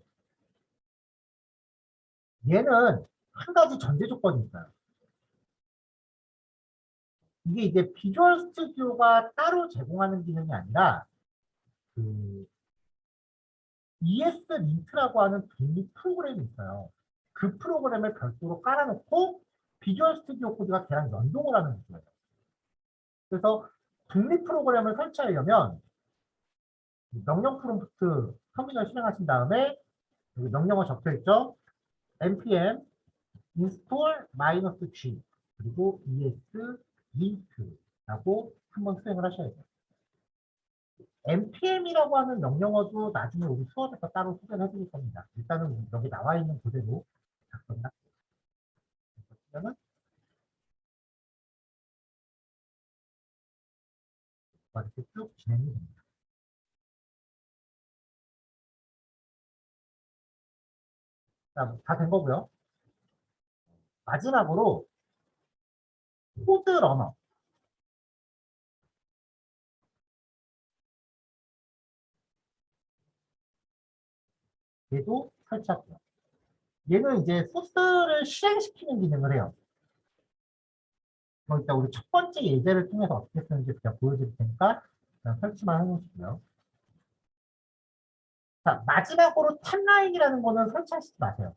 Speaker 1: 얘는 한 가지 전제 조건이 있어요. 이게 이제 비주얼 스튜디오가 따로 제공하는 기능이 아니라 그 ES 린트라고 하는 독립 프로그램이 있어요. 그 프로그램을 별도로 깔아놓고 비주얼 스튜디오 코드가 걔랑 연동을 하는 구조예요. 그래서 독립 프로그램을 설치하려면 명령 프롬프트 터미널 실행하신 다음에 여기 명령어 적혀 있죠. npm install -g 그리고 es lint라고 한번 수행을 하셔야 돼요. npm이라고 하는 명령어도 나중에 우리 수업에서 따로 소개를 해드릴 겁니다. 일단은 여기 나와 있는 그대로 작성을 하시면 이렇게 쭉 진행이 됩니다. 자, 다 된 거고요. 마지막으로 코드 러너 얘도 설치할게요. 얘는 이제 소스를 실행시키는 기능을 해요. 일단 우리 첫 번째 예제를 통해서 어떻게 쓰는지 제가 보여드릴 테니까 그냥 설치만 해놓으시고요. 자, 마지막으로 탑라인이라는 거는 설치하시지 마세요.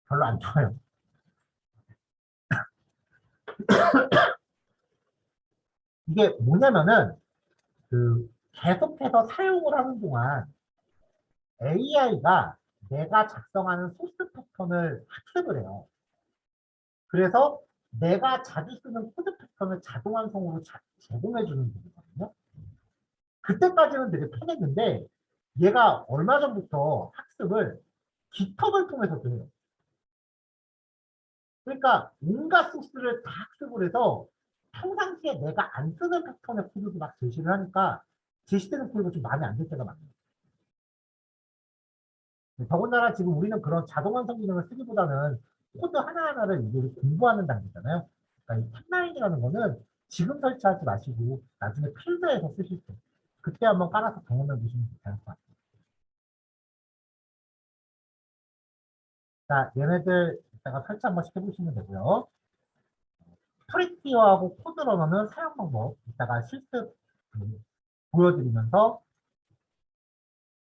Speaker 1: 별로 안 좋아요. 이게 뭐냐면은 계속해서 사용을 하는 동안 AI가 내가 작성하는 소스 패턴을 학습을 해요. 그래서 내가 자주 쓰는 코드 패턴을 자동 완성으로 제공해 주는 거거든요. 그때까지는 되게 편했는데 얘가 얼마 전부터 학습을 GitHub을 통해서도 해요. 그러니까 온갖 소스를 다 학습을 해서 평상시에 내가 안 쓰는 패턴의 코드도 막 제시를 하니까 제시되는 코드가 좀 마음에 안 들 때가 많아요. 더군다나 지금 우리는 그런 자동 완성 기능을 쓰기보다는 코드 하나하나를 이제 공부하는 단계잖아요. 그러니까 이 탑라인이라는 거는 지금 설치하지 마시고 나중에 필드에서 쓰실 때 그때 한번 깔아서 경험해 보시면 괜찮을 것 같아요. 자, 얘네들 이따가 설치 한 번씩 해보시면 되고요. 프리티어하고 코드러너는 사용 방법 이따가 실습 보여드리면서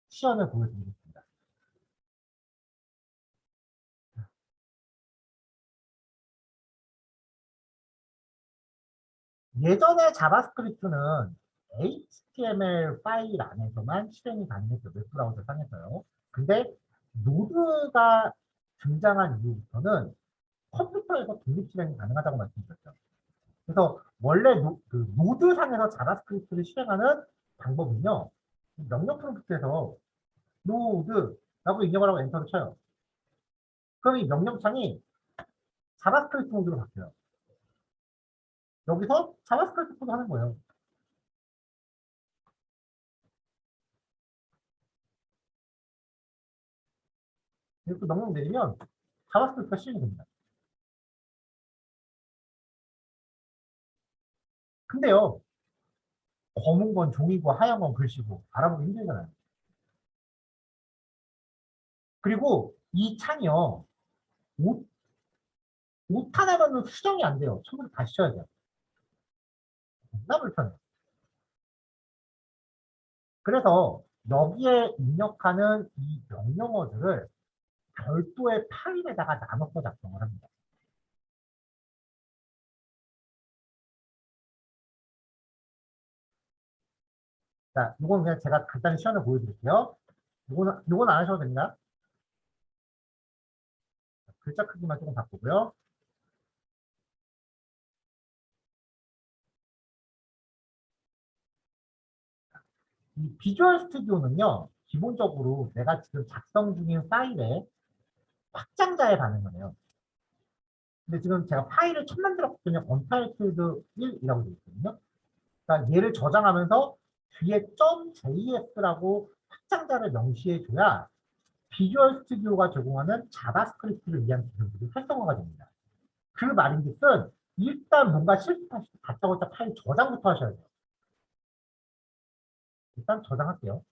Speaker 1: 시연을 보여드리겠습니다. 예전에 자바스크립트는 HTML 파일 안에서만 실행이 가능했죠. 웹브라우저 상에서요. 근데 노드가 등장한 이후부터는 컴퓨터에서 독립 실행이 가능하다고 말씀드렸죠. 그래서 원래 그 노드상에서 자바스크립트를 실행하는 방법은요. 명령 프롬프트에서 노드라고 입력을 하고 엔터를 쳐요. 그럼 이 명령창이 자바스크립트 모드로 바뀌어요. 여기서 자바스크립트 코드 하는 거예요. 이렇게 명령 내리면 자바스크립트가 실행이 됩니다. 근데요, 검은 건 종이고 하얀 건 글씨고 알아보기 힘들잖아요. 그리고 이 창이요, 옷, 옷 하나만은 수정이 안 돼요. 처음부터 다시 쳐야 돼요. 겁나 불편해요. 그래서 여기에 입력하는 이 명령어들을 별도의 파일에다가 나눠서 작성을 합니다. 자, 이건 그냥 제가 간단히 시연을 보여드릴게요. 이건 안 하셔도 됩니다. 글자 크기만 조금 바꾸고요. 이 비주얼 스튜디오는요, 기본적으로 내가 지금 작성 중인 파일에 확장자에 반응을 해요. 근데 지금 제가 파일을 처음 만들었거든요. 언타이틀드 1이라고 되어 있거든요. 그러니까 얘를 저장하면서 뒤에 .js라고 확장자를 명시해줘야 비주얼 스튜디오가 제공하는 자바스크립트를 위한 기능들이 활성화가 됩니다. 그 말인즉슨 일단 뭔가 실습하실 때 다짜고짜 파일 저장부터 하셔야 돼요. 일단 저장할게요.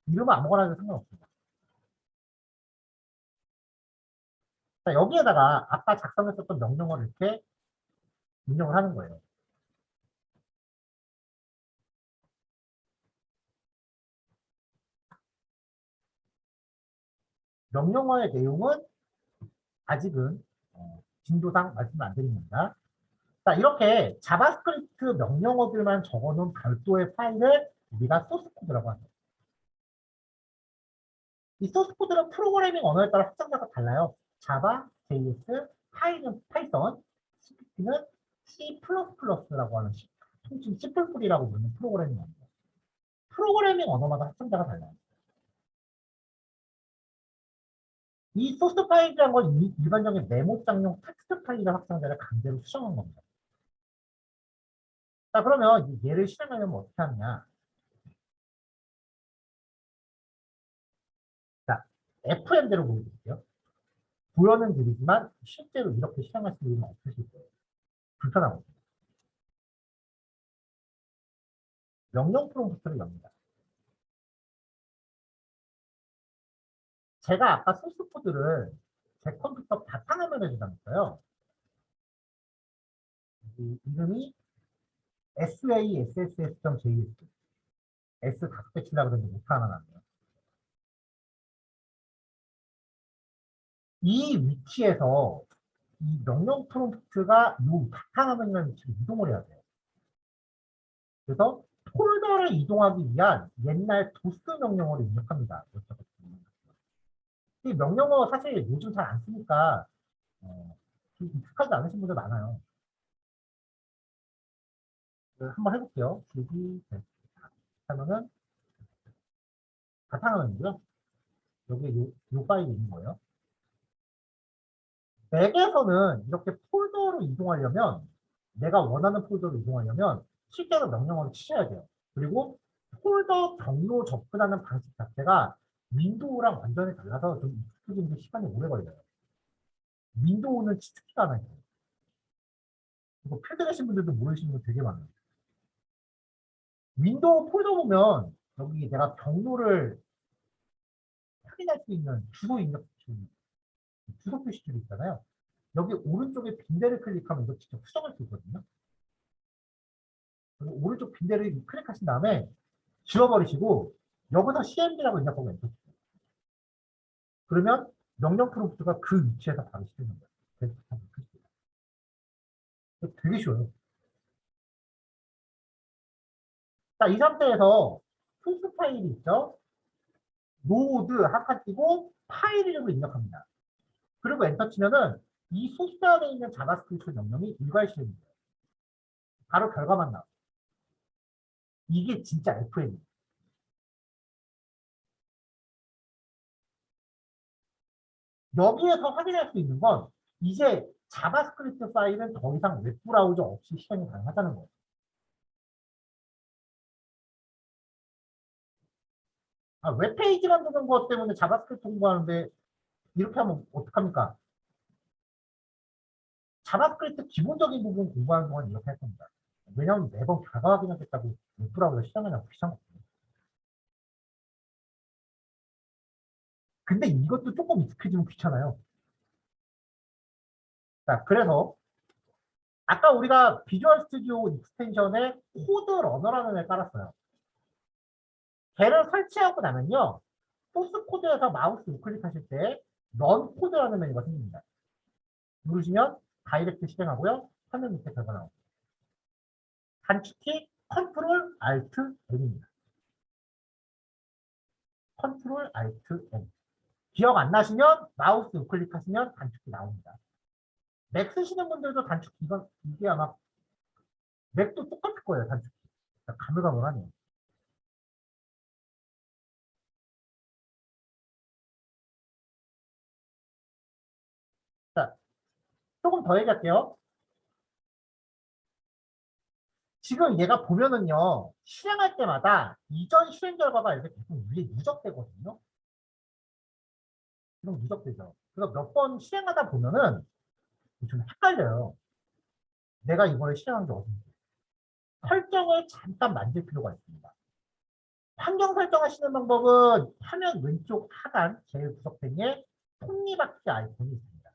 Speaker 1: 이름은 아무거나 해도 상관없습니다. 자, 여기에다가 아까 작성했었던 명령어를 이렇게 입력을 하는 거예요. 명령어의 내용은 아직은 진도상 말씀 안 드립니다. 자, 이렇게 자바스크립트 명령어들만 적어놓은 별도의 파일을 우리가 소스 코드라고 합니다. 이 소스 코드는 프로그래밍 언어에 따라 확장자가 달라요. 자바, JS, 파이썬, CPT는 C++라고 하는 통칭 C++이라고 부르는 프로그래밍 언어. 프로그래밍 언어마다 확장자가 달라요. 이 소스 파일이라는 건 일반적인 메모장용 텍스트 파일의 확장자를 강제로 수정한 겁니다. 자, 그러면 얘를 실행하려면 어떻게 하느냐. 자, FM대로 보여드릴게요. 보여는 드리지만 실제로 이렇게 실행하실 일은 없으실 거예요. 불편하고. 명령 프롬프트를 엽니다. 제가 아까 소스 코드를 제 컴퓨터 바탕화면에 저장했어요. 이름이 sasss.js. S 다섯 개 치려고 했는데 못 하나 나네요. 이 위치에서 이 명령 프롬프트가 이 바탕화면이라는 위치로 이동을 해야 돼요. 그래서 폴더를 이동하기 위한 옛날 도스 명령어를 입력합니다. 이 명령어 사실 요즘 잘 안 쓰니까 좀 익숙하지 않으신 분들 많아요. 한번 해볼게요. 여기 하면은 바탕화면이고요. 여기 요 파일이 있는 거예요. 맥에서는 이렇게 폴더로 이동하려면 내가 원하는 폴더로 이동하려면 실제로 명령어를 치셔야 돼요. 그리고 폴더 경로 접근하는 방식 자체가 윈도우랑 완전히 달라서 좀 익숙해지는 데 시간이 오래 걸려요. 윈도우는 치트키가 하나 있어요. 이거 필드 내신 분들도 모르시는 분 되게 많아요. 윈도우 폴더 보면 여기 내가 경로를 확인할 수 있는 주소 입력 주소 표시줄이 있잖아요. 여기 오른쪽에 빈대를 클릭하면 이거 직접 수정할 수 있거든요. 오른쪽 빈대를 클릭하신 다음에 지워버리시고 여기서 cmd라고 입력하고 엔터 치세요. 그러면 명령 프롬프트가 그 위치에서 바로 실행합니다. 되게 쉬워요. 자, 이 상태에서 소스 파일이 있죠. 노드 한 칸 띄고 파일 이름을 입력합니다. 그리고 엔터 치면은 이 소스 안에 있는 자바스크립트 명령이 일괄 실행입니다. 바로 결과만 나와요. 이게 진짜 FM이에요. 여기에서 확인할 수 있는 건 이제 자바스크립트 파일은 더 이상 웹브라우저 없이 실행이 가능하다는 거예요. 아, 웹페이지 만드는 것 때문에 자바스크립트 공부하는데 이렇게 하면 어떡합니까? 자바스크립트 기본적인 부분 공부하는 동안 이렇게 할 겁니다. 왜냐하면 매번 결과 확인하겠다고 웹브라우저 실행하냐고 귀찮거든요. 근데 이것도 조금 익숙해지면 귀찮아요. 자, 그래서 아까 우리가 비주얼 스튜디오 익스텐션에 코드 러너라는 애를 깔았어요. 걔를 설치하고 나면요. 소스 코드에서 마우스 우클릭하실 때 런 코드라는 메뉴가 생깁니다. 누르시면 다이렉트 실행하고요. 화면 밑에 결과 나옵니다. 단축키 컨트롤 알트 N입니다. 컨트롤 알트 N. 기억 안 나시면 마우스 우클릭하시면 단축키 나옵니다. 맥 쓰시는 분들도 단축키 이게 아마 맥도 똑같을 거예요. 단축키. 가물가물하네요. 자, 조금 더 얘기할게요. 지금 얘가 보면은요, 실행할 때마다 이전 실행 결과가 이렇게 계속 위에 누적되거든요. 계속 누적되죠. 그래서 몇 번 실행하다 보면은 좀 헷갈려요. 내가 이번에 실행한 게 어딘지. 설정을 잠깐 만질 필요가 있습니다. 환경 설정하시는 방법은 화면 왼쪽 하단 제일 구석탱이에 톱니바퀴 아이콘이 있습니다.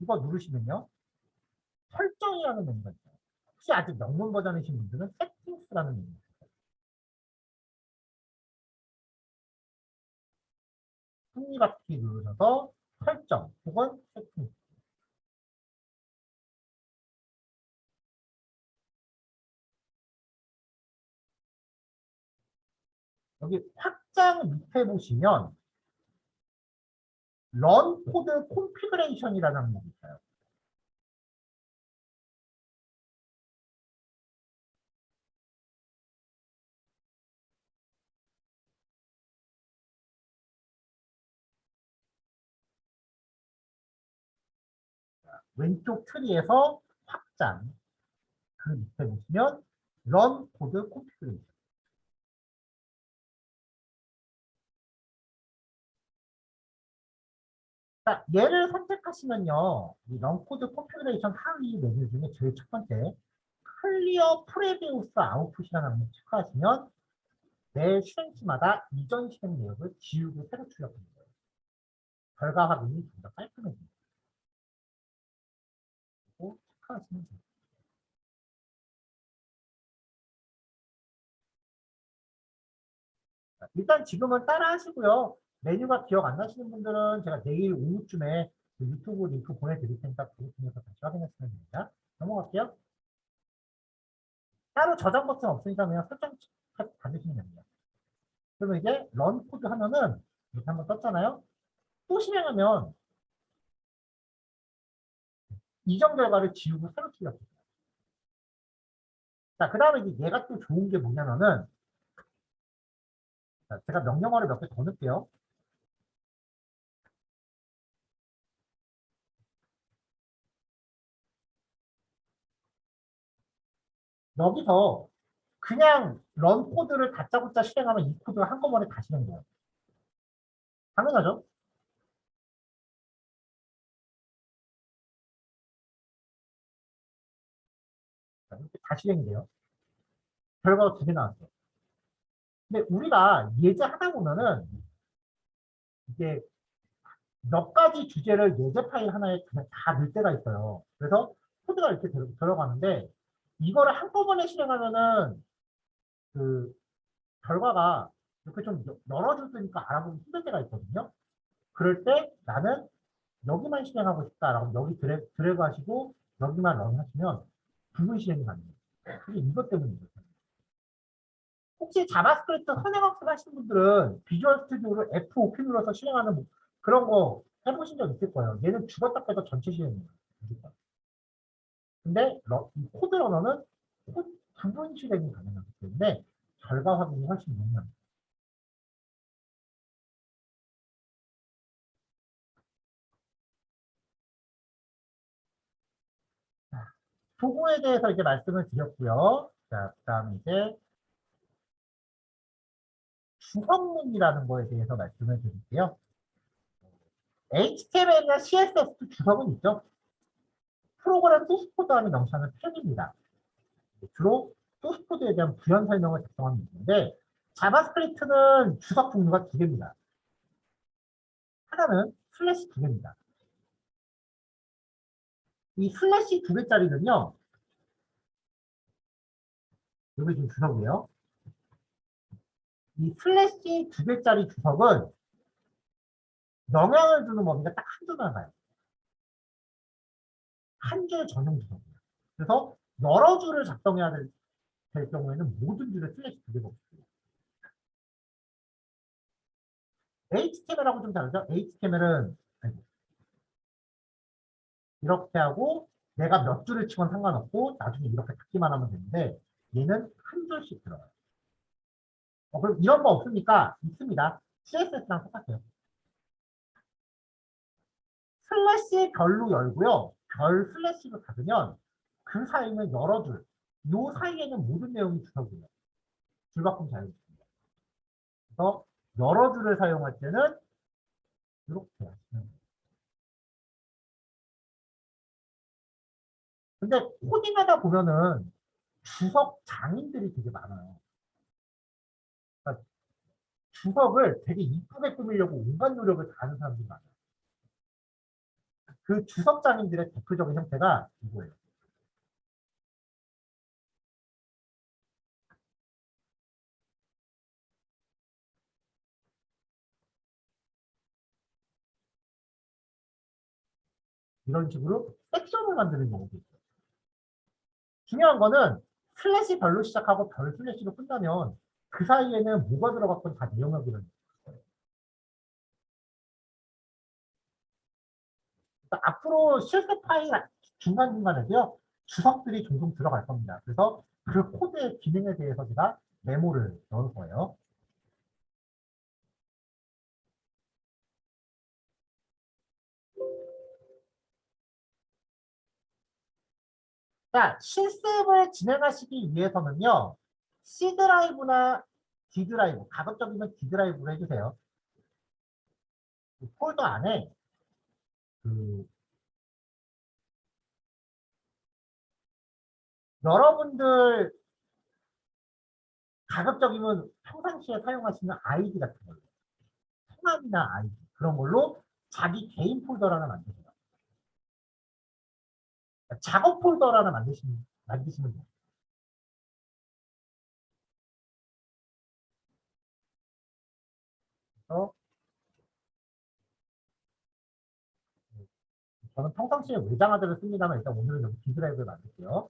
Speaker 1: 이거 누르시면요. 설정이라는 메뉴가 있어요. 혹시 아직 영문 버전이신 분들은 세팅스라는 메뉴가 있어요. 톱니바퀴 누르셔서 설정 혹은 세팅. 여기 확장 밑에 보시면 런 코드 콘피그레이션이라는 항목이 있어요. 왼쪽 트리에서 확장 그 밑에 보시면 런 코드 콘피그레이션. 자, 얘를 선택하시면요. 이 런 코드 콘피그레이션 하위 메뉴 중에 제일 첫 번째 클리어 프레비우스 아웃풋이라는 항목 체크하시면 매 실행치마다 이전 실행 내역을 지우고 새로 출력합니다. 결과 확인이 좀 더 깔끔해집니다. 그리고 체크하시면 됩니다. 일단 지금은 따라 하시고요. 메뉴가 기억 안 나시는 분들은 제가 내일 오후쯤에 그 유튜브 링크 보내드릴 테니까 그거 통해서 다시 확인하시면 됩니다. 넘어갈게요. 따로 저장 버튼 없으니까 그냥 설정 받으시면 됩니다. 그러면 이제 런 코드 하면은 이렇게 한번 떴잖아요. 또 실행하면 이전 결과를 지우고 새로 출력해요. 자, 그 다음에 이제 얘가 또 좋은 게 뭐냐면은 자, 제가 명령어를 몇 개 더 넣을게요. 여기서 그냥 런 코드를 다짜고짜 실행하면 이 코드가 한꺼번에 다 실행돼요. 당연하죠? 이렇게 다 실행이 돼요. 결과가 두 개 나왔어요. 근데 우리가 예제 하다 보면은 이게 몇 가지 주제를 예제 파일 하나에 그냥 다 넣을 때가 있어요. 그래서 코드가 이렇게 들어가는데 이거를 한꺼번에 실행하면은 그 결과가 이렇게 좀 여러 줄 쓰니까 알아보기 힘들 때가 있거든요. 그럴 때 나는 여기만 실행하고 싶다라고 여기 드래그 하시고 여기만 런 하시면 부분 실행이 가능해요. 그게 이것 때문이죠. 혹시 자바스크립트 선행학습 하시는 분들은 비주얼 스튜디오를 F5키 눌러서 실행하는 뭐 그런 거 해보신 적 있을 거예요. 얘는 죽었다 깨도 전체 실행이에요. 근데 이 코드 러너는 부분 실행이 가능하기 때문에 결과 확인이 훨씬 용이합니다. 도구에 대해서 이제 말씀을 드렸고요. 자, 그다음에 이제 주석문이라는 거에 대해서 말씀을 드릴게요. HTML이나 CSS도 주석은 있죠. 프로그램 소스 코드 안에 명시하는 표기입니다. 주로 소스 코드에 대한 부연 설명을 작성하는 문제인데 자바스크립트는 주석 종류가 두 개입니다. 하나는 슬래시 두 개입니다. 이 슬래시 두 개짜리는요. 여기 지금 주석이에요. 이 슬래시 두 개짜리 주석은 영향을 주는 범위가 딱 한 줄만 가요. 한 줄 전용 주석이에요. 그래서 여러 줄을 작성해야 될 경우에는 모든 줄에 슬래시 두 개가 없어요. HTML하고 좀 다르죠? HTML은 이렇게 하고 내가 몇 줄을 치건 상관없고 나중에 이렇게 닫기만 하면 되는데 얘는 한 줄씩 들어가요. 그럼 이런 거 없습니까? 있습니다. CSS랑 똑같아요. 슬래시 별로 열고요. 별 슬래시를 닫으면 그 사이는 여러 줄. 요 사이에는 모든 내용이 주석이에요. 줄바꿈 자유입니다. 그래서 여러 줄을 사용할 때는 이렇게 하시면 돼요. 근데 코딩하다 보면은 주석 장인들이 되게 많아요. 그러니까 주석을 되게 이쁘게 꾸미려고 온갖 노력을 다 하는 사람들이 많아요. 그 주석 장인들의 대표적인 형태가 이거예요. 이런 식으로 섹션을 만드는 경우도 있어요. 중요한 거는 슬래시 별로 시작하고 별 슬래시로 끝나면 그 사이에는 뭐가 들어갔건 다 내용하기는 거예요. 그러니까 앞으로 실습 파일 중간중간에도요. 주석들이 종종 들어갈 겁니다. 그래서 그 코드의 기능에 대해서 제가 메모를 넣을 거예요. 자, 실습을 진행하시기 위해서는요. C 드라이브나 D 드라이브, 가급적이면 D 드라이브로 해주세요. 그 폴더 안에 그 여러분들 가급적이면 평상시에 사용하시는 아이디 같은 걸로 성함이나 아이디 그런 걸로 자기 개인 폴더를 하나 만드세요. 작업 폴더를 하나 만드시면 돼요. 그래서 저는 평상시에 외장하드를 씁니다만 일단 오늘은 여기 D 드라이브를 만들게요.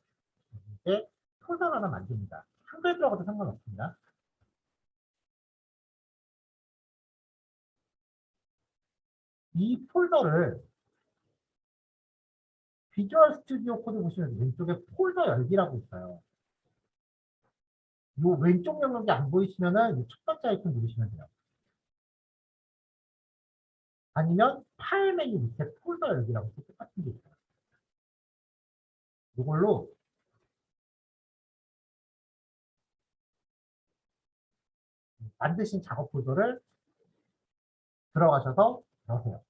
Speaker 1: 이제 폴더를 하나 만듭니다. 한글 들어가도 상관없습니다. 이 폴더를 비주얼 스튜디오 코드 보시면 왼쪽에 폴더 열기라고 있어요. 이 왼쪽 영역이 안 보이시면은 첫 번째 아이콘 누르시면 돼요. 아니면 파일 메뉴 밑에 폴더 열기라고 똑같은 게 있어요. 이걸로 만드신 작업 폴더를 들어가셔서 넣으세요.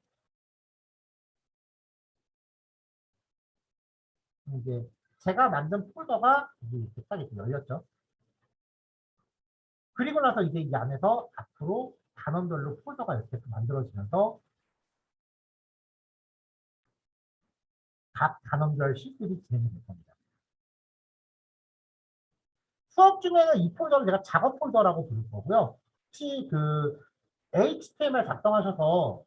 Speaker 1: 이제 제가 만든 폴더가 이렇게 딱 이렇게 열렸죠. 그리고 나서 이제 이 안에서 앞으로 단원별로 폴더가 이렇게 만들어지면서 각 단원별 실습이 진행이 될 겁니다. 수업 중에는 이 폴더를 제가 작업 폴더라고 부를 거고요. 혹시 그 HTML 작성하셔서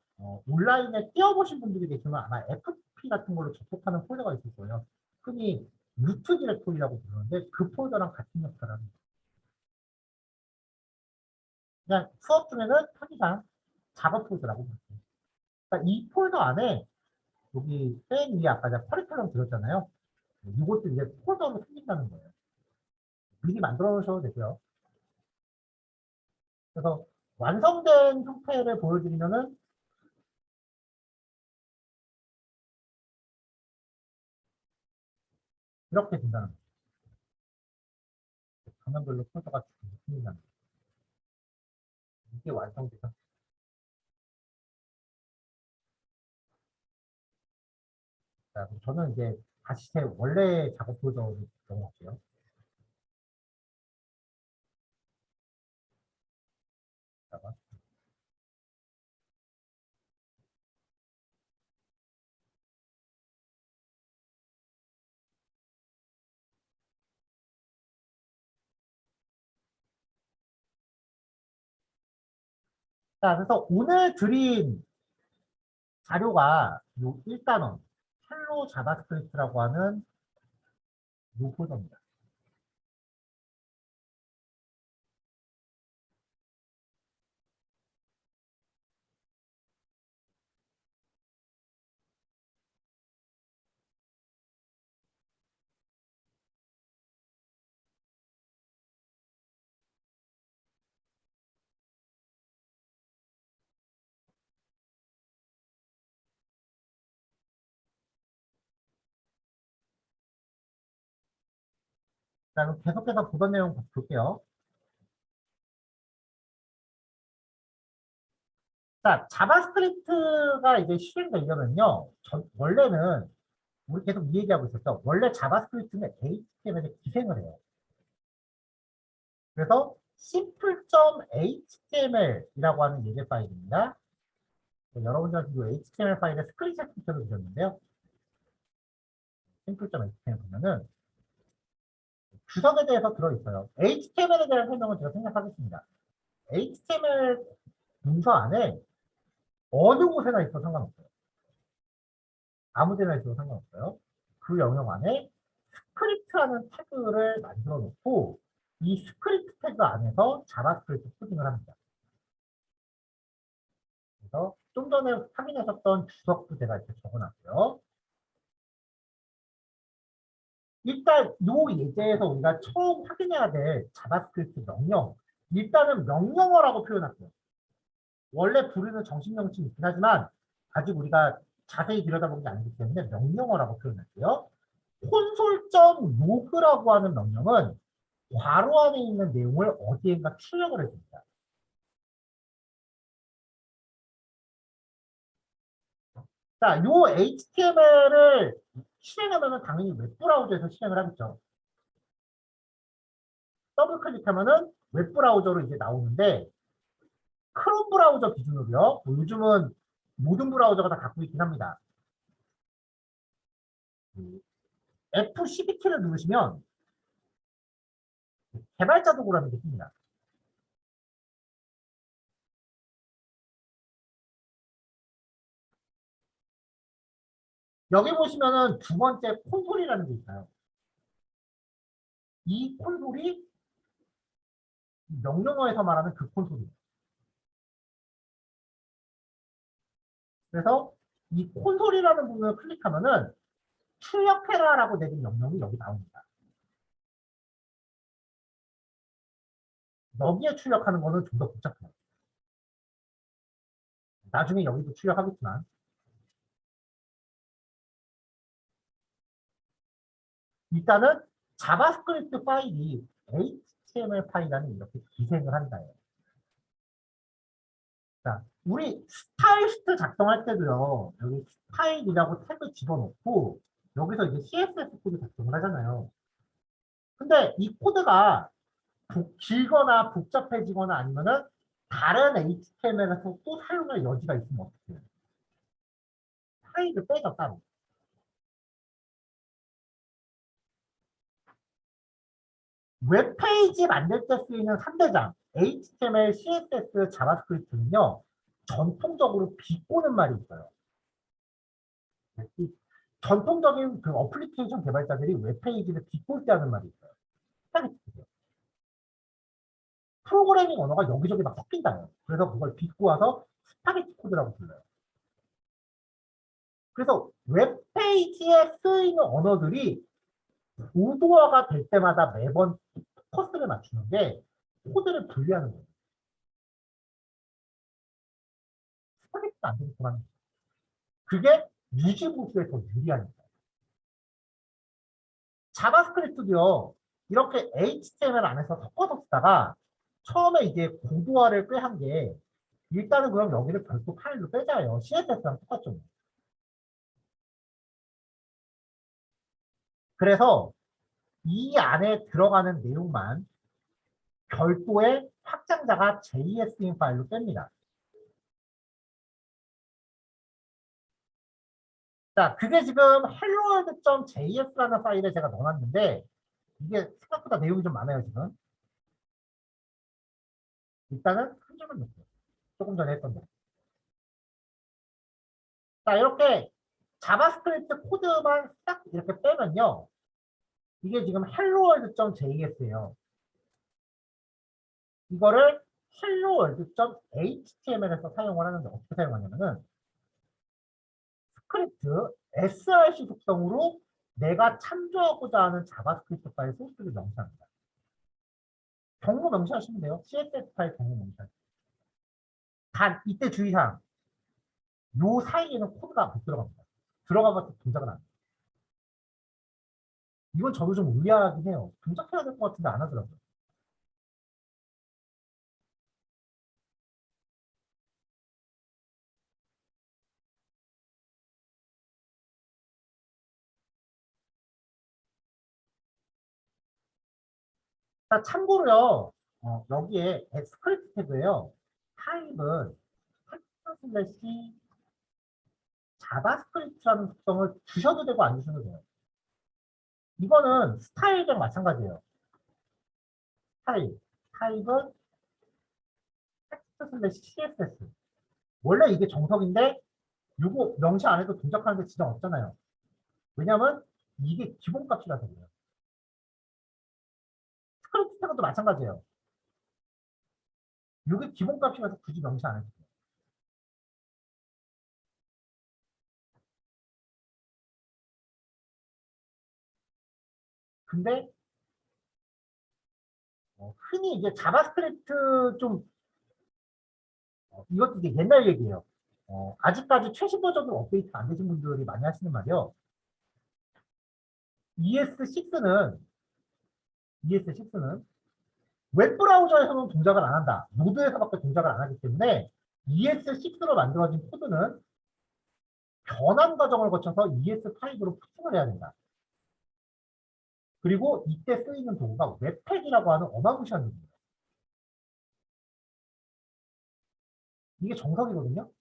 Speaker 1: 온라인에 띄워보신 분들이 계시면 아마 FTP 같은 걸로 접속하는 폴더가 있을 거예요. 흔히 루트 디렉토리라고 부르는데 그 폴더랑 같은 역할을 합니다. 그냥 수업 중에는 편의상 작업 폴더라고 부르죠. 그러니까 이 폴더 안에 여기 맨 위에 아까 제가 커리큘럼 들었잖아요. 이것도 이제 폴더로 생긴다는 거예요. 미리 만들어 놓으셔도 되고요. 그래서 완성된 형태를 보여드리면은 이렇게 된다는 거예요. 장면별로 폴더가 생긴다는 거예요. 이게 완성돼서. 자, 저는 이제 다시 제 원래 작업 폴더로 넘어갈게요. 잠깐만. 자, 그래서 오늘 드린 자료가 요 1단원 헬로 자바스크립트라고 하는 요 폴더입니다. 자, 그럼 계속해서 보던 내용 볼게요. 자, 자바스크립트가 이제 실행되려면요. 원래는 우리 계속 이 얘기하고 있었죠. 원래 자바스크립트는 HTML에 기생을 해요. 그래서 simple.html이라고 하는 예제 파일입니다. 여러분들한테 이 HTML 파일의 스크린샷 피처를 드렸는데요. simple.html 보면은 주석에 대해서 들어있어요. HTML에 대한 설명은 제가 생략하겠습니다. HTML 문서 안에 어느 곳에나 있어도 상관없어요. 아무 데나 있어도 상관없어요. 그 영역 안에 스크립트라는 태그를 만들어 놓고 이 스크립트 태그 안에서 자바스크립트 코딩을 합니다. 그래서 좀 전에 확인하셨던 주석도 제가 이렇게 적어놨고요. 일단 이 예제에서 우리가 처음 확인해야 될 자바스크립트 명령, 일단은 명령어라고 표현할게요. 원래 부르는 정식 명칭이 있긴 하지만 아직 우리가 자세히 들여다보는 게 아니기 때문에 명령어라고 표현할게요. 콘솔.로그라고 하는 명령은 괄호 안에 있는 내용을 어디엔가 출력을 해줍니다. 자, 요 HTML을 실행하면 당연히 웹브라우저에서 실행을 하겠죠. 더블 클릭하면은 웹브라우저로 이제 나오는데 크롬 브라우저 기준으로요. 뭐 요즘은 모든 브라우저가 다 갖고 있긴 합니다. F12키를 누르시면 개발자 도구라는 게 뜹니다. 여기 보시면은 두 번째 콘솔이라는 게 있어요. 이 콘솔이 명령어에서 말하는 그 콘솔이에요. 그래서 이 콘솔이라는 부분을 클릭하면은 출력해라라고 내린 명령이 여기 나옵니다. 여기에 출력하는 거는 좀 더 복잡해요. 나중에 여기도 출력하겠지만 일단은 자바스크립트 파일이 HTML 파일이라는 이렇게 기생을 한다예요. 자, 우리 스타일시트 작성할 때도요. 여기 스타일이라고 태그 집어넣고 여기서 이제 CSS 코드 작성을 하잖아요. 근데 이 코드가 길거나 복잡해지거나 아니면은 다른 HTML에서 또 사용할 여지가 있으면 어떻게 해요? 파일을 빼죠, 따로. 웹페이지 만들 때 쓰이는 3대장, HTML, CSS, 자바스크립트는요, 전통적으로 비꼬는 말이 있어요. 이 전통적인 그 어플리케이션 개발자들이 웹페이지를 비꼴 때 하는 말이 있어요. 스파게티예요. 프로그래밍 언어가 여기저기 막 섞인다요. 그래서 그걸 빚고 와서 스파게티 코드라고 불러요. 그래서 웹페이지에 쓰이는 언어들이 고도화가 될 때마다 매번 포커스를 맞추는 게 코드를 분리하는 거예요. 스파게티가 안 되는 동안 그게 유지보수에 더 유리하니까. 자바스크립트도요. 이렇게 HTML 안에서 섞어서 쓰다가 처음에 이제 고도화를 꽤 한 게 일단은 그럼 여기를 별도 파일로 빼자요. CSS랑 똑같죠. 그래서 이 안에 들어가는 내용만 별도의 확장자가 JS인 파일로 뺍니다. 자, 그게 지금 helloworld.js라는 파일에 제가 넣어놨는데 이게 생각보다 내용이 좀 많아요, 지금. 일단은 한 줄만 넣을게요. 조금 전에 했던 거. 자, 이렇게 자바스크립트 코드만 딱 이렇게 빼면요. 이게 지금 helloworld.js예요. 이거를 helloworld.html에서 사용을 하는데 어떻게 사용하냐면은 스크립트 src 속성으로 내가 참조하고자 하는 자바스크립트 파일 소스를 명시합니다. 경로 명시하시면 돼요. CSS 파일 경로 명시하시면. 단 이때 주의사항. 요 사이에는 코드가 못 들어갑니다. 들어가면 동작은 안 돼요. 이건 저도 좀 의아하긴 해요. 동작해야 될 것 같은데 안 하더라고요. 자, 참고로요. 여기에 스크립트 태그에요. 타입은 텍스트 슬래시 자바스크립트라는 특성을 주셔도 되고 안 주셔도 돼요. 이거는 스타일이랑 마찬가지예요. 스타일. 타입은 텍스트 슬래시 CSS. 원래 이게 정석인데 이거 명시 안 해도 동작하는데 지장 없잖아요. 왜냐면 이게 기본값이라서 그래요. 스크립트 태그도 마찬가지예요. 이게 기본값이라서 굳이 명시 안 해도 돼요. 근데 흔히 이제 자바스크립트 좀 이것도 이제 옛날 얘기예요. 아직까지 최신 버전으로 업데이트가 안 되신 분들이 많이 하시는 말이요. ES6는 웹브라우저에서는 동작을 안 한다. 노드에서밖에 동작을 안 하기 때문에 ES6로 만들어진 코드는 변환 과정을 거쳐서 ES5로 푸팅을 해야 된다. 그리고 이때 쓰이는 도구가 웹팩이라고 하는 어마무시한 도구예요. 이게 정석이거든요.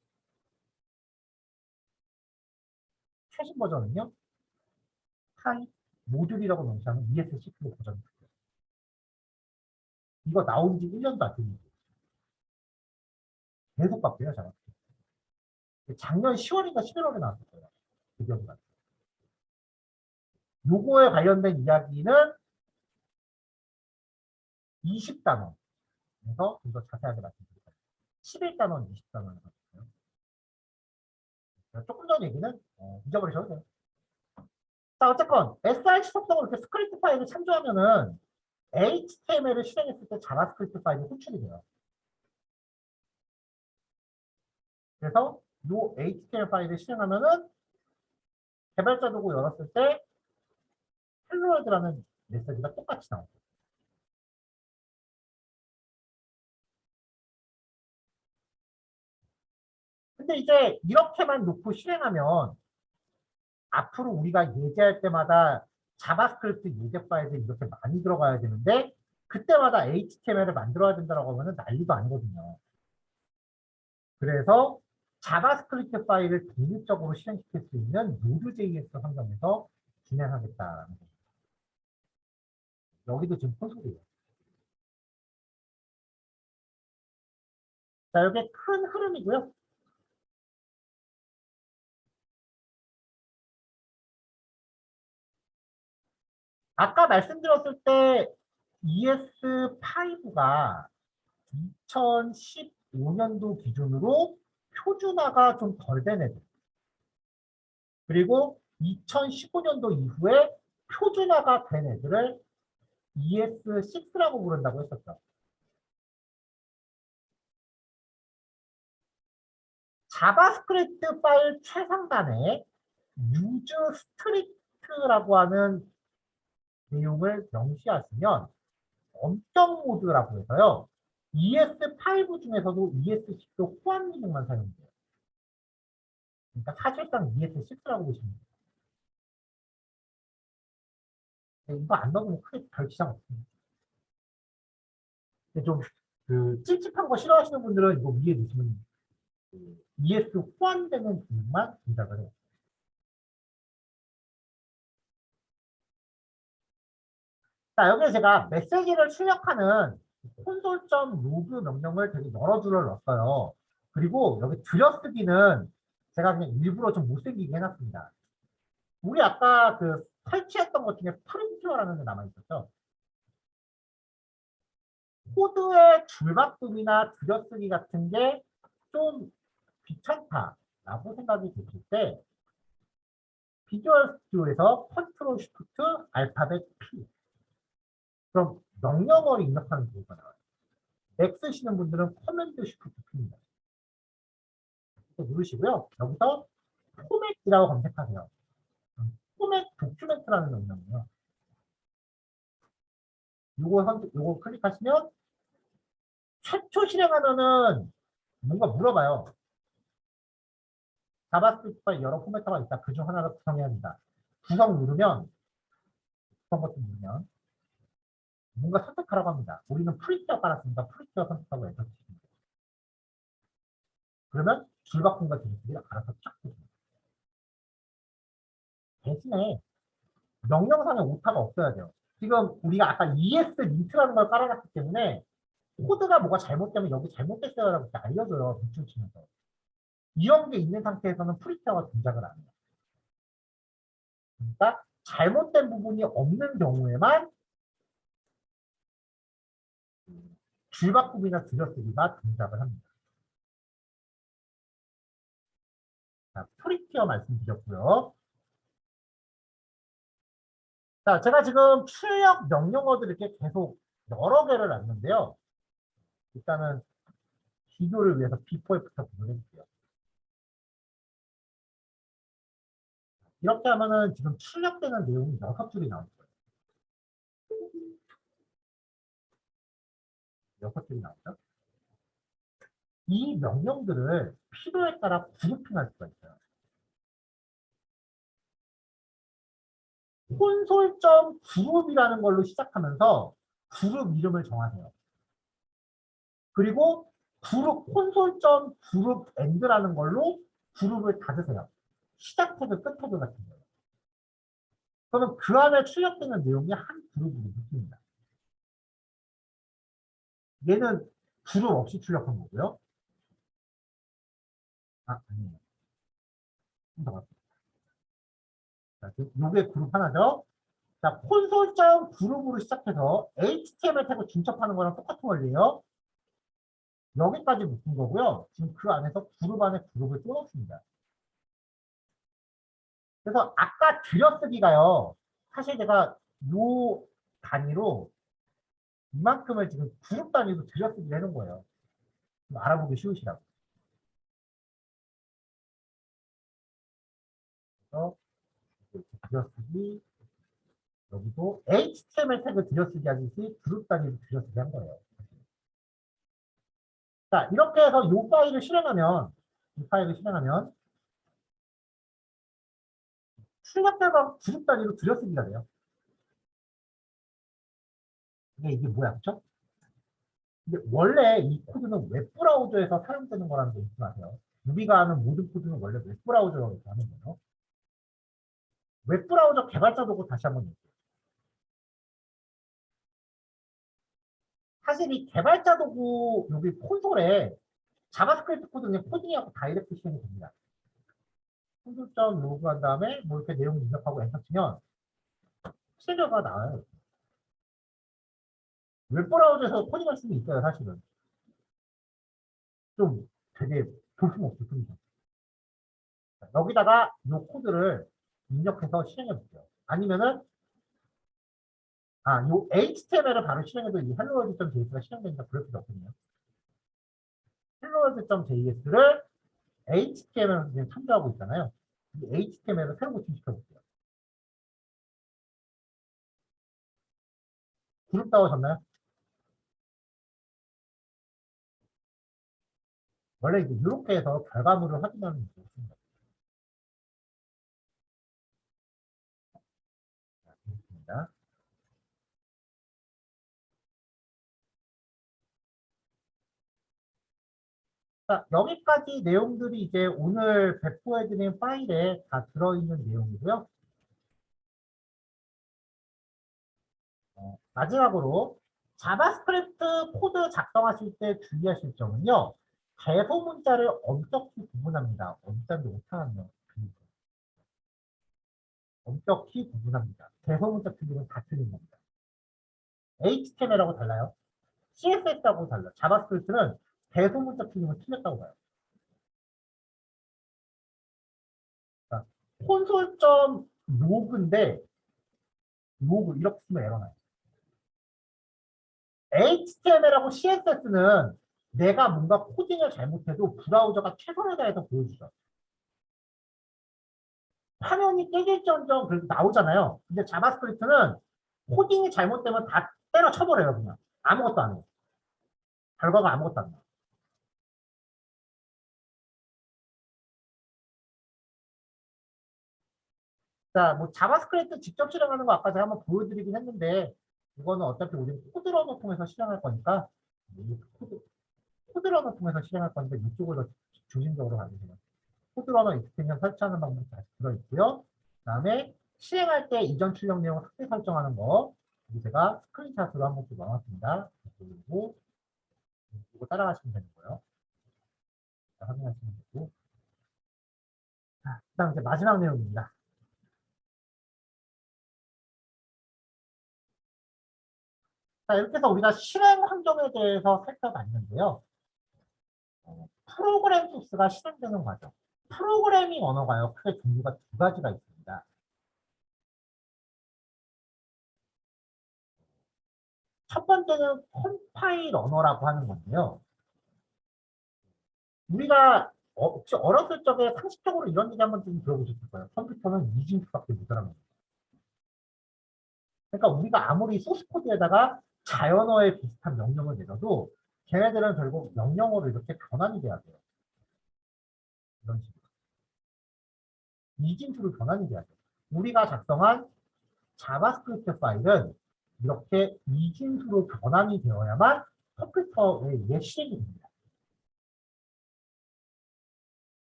Speaker 1: 최신 버전은요. 타입 모듈이라고 명시하는 ES6로 버전이 돼요. 이거 나온 지 1년도 안 됐는데 계속 바뀌어요. 제가. 작년 10월인가 11월에 나왔을 거예요. 그 기억이 나요. 요거에 관련된 이야기는 20단원에서 좀 더 자세하게 말씀드릴게요. 11단원, 20단원에 가볼까요? 조금 전 얘기는 잊어버리셔도 돼요. 자, 어쨌건 SRC 속성으로 이렇게 스크립트 파일을 참조하면은 HTML을 실행했을 때 자바스크립트 파일이 호출이 돼요. 그래서 이 HTML 파일을 실행하면은 개발자 도구 열었을 때 헬로월드라는 메시지가 똑같이 나오죠. 근데 이제 이렇게만 놓고 실행하면 앞으로 우리가 예제할 때마다 자바스크립트 예제 파일들이 이렇게 많이 들어가야 되는데 그때마다 HTML을 만들어야 된다고 하면 난리도 아니거든요. 그래서 자바스크립트 파일을 독립적으로 실행시킬 수 있는 노드.js 환경에서 진행하겠다라는 거예요. 여기도 지금 콘솔이에요. 자, 이게 큰 흐름이고요. 아까 말씀드렸을 때 ES5가 2015년도 기준으로 표준화가 좀 덜 된 애들. 그리고 2015년도 이후에 표준화가 된 애들을 ES6라고 부른다고 했었죠. 자바스크립트 파일 최상단에 use strict라고 하는 내용을 명시하시면 엄격 모드라고 해서요. ES5 중에서도 ES6 호환 기능만 사용돼요. 그러니까 사실상 ES6라고 보시면 돼요. 이거 안 넣으면 크게 별 지장 없습니다. 근데 좀 찝찝한 거 싫어하시는 분들은 이거 위에 넣으시면 ES 호환되는 기능만 동작을 해요. 자, 여기에 제가 메시지를 출력하는 콘솔.로그 명령을 되게 여러 줄을 넣었어요. 그리고 여기 들여쓰기는 제가 그냥 일부러 좀 못생기게 해놨습니다. 우리 아까 설치했던 것 중에 프린트어라는 게 남아있었죠. 코드의 줄바꿈이나 들여쓰기 같은 게 좀 귀찮다라고 생각이 드실 때 비주얼 스튜디오에서 컨트롤 쉬프트 알파벳 P 그럼 명령어를 입력하는 경우가 나와요. 맥 쓰시는 분들은 커맨드 쉬프트 P입니다. 누르시고요. 여기서 포맷이라고 검색하세요. 포맷 도큐멘트라는 명령이에요. 요거 클릭하시면 최초 실행하면은 뭔가 물어봐요. 자바스크립트 파일 여러 포맷터가 있다. 그중 하나를 구성해야 한다. 구성 누르면 구성 버튼 누르면 뭔가 선택하라고 합니다. 우리는 프리티어 깔았으니까 프리티어 선택하고 엔터 치십니다. 그러면 줄바꿈과 들이쓰기를 알아서 쫙 해줍니다. 대신에 명령상에 오타가 없어야 돼요. 지금 우리가 아까 ES 린트라는 걸 깔아놨기 때문에 코드가 뭐가 잘못되면 여기 잘못됐어요라고 이렇게 알려줘요. 밑줄 치면서. 이런 게 있는 상태에서는 프리티어가 동작을 안 해요. 그러니까 잘못된 부분이 없는 경우에만 줄바꿈이나 들여쓰기가 동작을 합니다. 자, 프리티어 말씀드렸고요. 자, 제가 지금 출력 명령어들 이렇게 계속 여러 개를 놨는데요. 일단은 비교를 위해서 비포에부터 보여드릴게요. 이렇게 하면은 지금 출력되는 내용이 6줄이 나올 거예요. 6줄이 나오죠. 이 명령들을 필요에 따라 그룹핑할 수가 있어요. 콘솔.그룹이라는 걸로 시작하면서 그룹 이름을 정하세요. 그리고 콘솔.그룹 엔드라는 걸로 그룹을 닫으세요. 시작 태그, 끝 태그 같은 거예요. 그러면 그 안에 출력되는 내용이 한 그룹으로 묶입니다. 얘는 그룹 없이 출력한 거고요. 아니에요. 자, 요게 그룹 하나죠. 자, 콘솔.그룹으로 시작해서 HTML 태그 중첩하는 거랑 똑같은 원리예요. 여기까지 묶은 거고요. 지금 그 안에서 그룹 안에 그룹을 또 넣습니다. 그래서 아까 들여쓰기가요. 사실 제가 요 단위로 이만큼을 지금 그룹 단위로 들여쓰기를 해놓은 거예요. 좀 알아보기 쉬우시라고. 그래서 들여쓰기 여기도 HTML 태그 들여쓰기 하듯이 그룹 단위로 들여쓰기 한 거예요. 자, 이렇게 해서 이 파일을 실행하면 이 파일을 실행하면 출력자가 그룹 단위로 들여쓰기가 돼요. 이게 뭐야, 그쵸? 근데 원래 이 코드는 웹브라우저에서 사용되는 거라는 거 잊지 마세요. 우리가 하는 모든 코드는 원래 웹브라우저에서 하는 거예요. 웹브라우저 개발자 도구 다시 한번 얘기해요. 사실 이 개발자 도구 여기 콘솔에 자바스크립트 코드 그냥 코딩하고 다이렉트 실행이 됩니다. 콘솔.log 로그한 다음에 뭐 이렇게 내용 입력하고 엔터 치면 실력가 나와요. 웹브라우저에서 코딩할 수는 있어요, 사실은. 좀 되게 볼품없을 뿐이죠. 여기다가 이 코드를 입력해서 실행해 볼게요. 아니면은 요 HTML을 바로 실행해도 이 helloworld.js가 실행되니까 그럴 필요 없거든요. helloworld.js를 HTML로 지금 참조하고 있잖아요. 이 HTML을 새로 고침시켜 볼게요. 그룹 따오셨나요? 원래 이제 이렇게 해서 결과물을 확인하는 게 있습니다. 있습니다. 자, 여기까지 내용들이 이제 오늘 배포해드린 파일에 다 들어있는 내용이고요. 마지막으로 자바스크립트 코드 작성하실 때 주의하실 점은요. 대소 문자를 엄격히 구분합니다. 엄자인데 못하네요. 엄격히 구분합니다. 대소 문자 틀리면 다 틀린 겁니다. HTML하고 달라요. CSS하고 달라요. 자바스크립트는 대소 문자 틀리면 틀렸다고 봐요. 콘솔.로그인데 로그 이렇게 쓰면 에러 나요. HTML하고 CSS는 내가 뭔가 코딩을 잘못해도 브라우저가 최선을 다해서 보여주죠. 화면이 깨질지언정 그래도 나오잖아요. 근데 자바스크립트는 코딩이 잘못되면 다 때려쳐버려요. 그냥 아무것도 안 해요. 결과가 아무것도 안 나요. 자, 뭐 자바스크립트 직접 실행하는 거 아까 제가 한번 보여드리긴 했는데 이거는 어차피 우리는 코드러너 통해서 실행할 거니까 코드러너 통해서 실행할 거니까 이쪽을 더 중심적으로 가주세요. 코드러너 익스텐션 설치하는 방법이 다시 들어있고요. 그다음에 실행할 때 이전 출력 내용 확대 설정하는 거 제가 스크린샷으로 한번 또 넣어놨습니다. 그리고 이거 따라가시면 되는 거예요. 확인하시면 되고. 자, 그다음 이제 마지막 내용입니다. 자, 이렇게 해서 우리가 실행 환경에 대해서 살펴봤는데요. 프로그램 소스가 실행되는 과정. 프로그래밍 언어가요. 크게 종류가 두 가지가 있습니다. 첫 번째는 컴파일 언어라고 하는 건데요. 우리가 혹시 어렸을 적에 상식적으로 이런 얘기 한번 좀 들어보셨을 거예요. 컴퓨터는 이진수밖에 못하는 거예요. 그러니까 우리가 아무리 소스 코드에다가 자연어에 비슷한 명령을 내려도 걔네들은 결국 명령어로 이렇게 변환이 돼야 돼요. 이런 식으로. 이진수로 변환이 돼야 돼요. 우리가 작성한 자바스크립트 파일은 이렇게 이진수로 변환이 되어야만 컴퓨터에 의해 실행이 됩니다.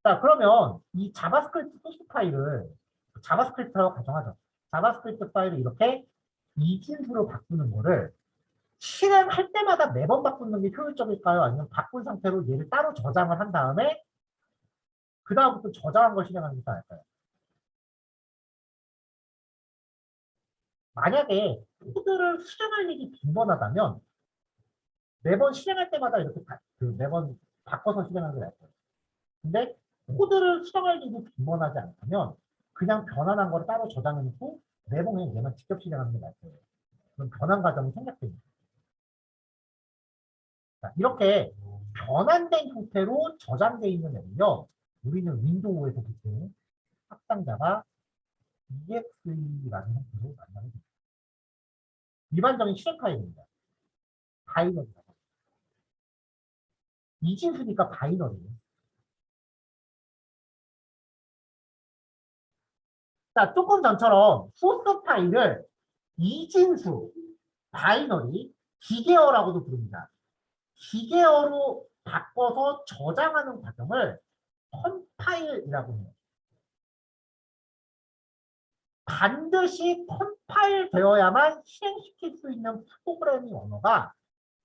Speaker 1: 자, 그러면 이 자바스크립트 소스 파일을 자바스크립트라고 가정하죠. 자바스크립트 파일을 이렇게 이진수로 바꾸는 거를 실행할 때마다 매번 바꾸는 게 효율적일까요? 아니면 바꾼 상태로 얘를 따로 저장을 한 다음에 그 다음부터 저장한 걸 실행하는 게 나을까요? 만약에 코드를 실행할 일이 빈번하다면 매번 실행할 때마다 이렇게 매번 바꿔서 실행하는 게 나을 거예요. 근데 코드를 실행할 일이 빈번하지 않다면 그냥 변환한 걸 따로 저장해 놓고 매번 그냥 얘만 직접 실행하는 게 나을 거예요. 그럼 변환 과정이 생략됩니다. 자, 이렇게 변환된 형태로 저장되어 있는 앱은요. 우리는 윈도우에서 보통 확장자가 EXE라는 형태로 만나게 됩니다. 일반적인 실행 파일입니다. 파일은 이진수니까 바이너리예요. 자, 조금 전처럼 소스 파일을 이진수, 바이너리, 기계어라고도 부릅니다. 기계어로 바꿔서 저장하는 과정을 컴파일이라고 해요. 반드시 컴파일 되어야만 실행시킬 수 있는 프로그래밍 언어가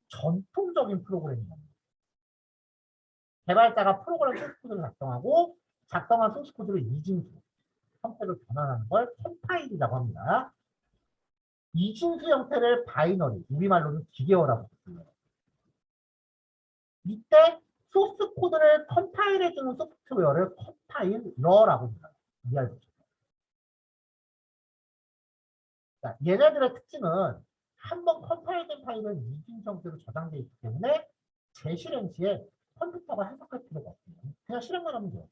Speaker 1: 전통적인 프로그래밍 언어입니다. 개발자가 프로그램 소스코드를 작성하고 작성한 소스코드를 이진수 형태로 변환하는 걸 컴파일이라고 합니다. 이진수 형태를 바이너리, 우리말로는 기계어라고 불러요. 이때 소스 코드를 컴파일해주는 소프트웨어를 컴파일러라고 불러요. 이해할 수 있어요. 자, 얘네들의 특징은 한번 컴파일된 파일은 이진 형태로 저장되어 있기 때문에 재실행 시에 컴퓨터가 해석할 필요가 없습니다. 그냥 실행만 하면 돼요.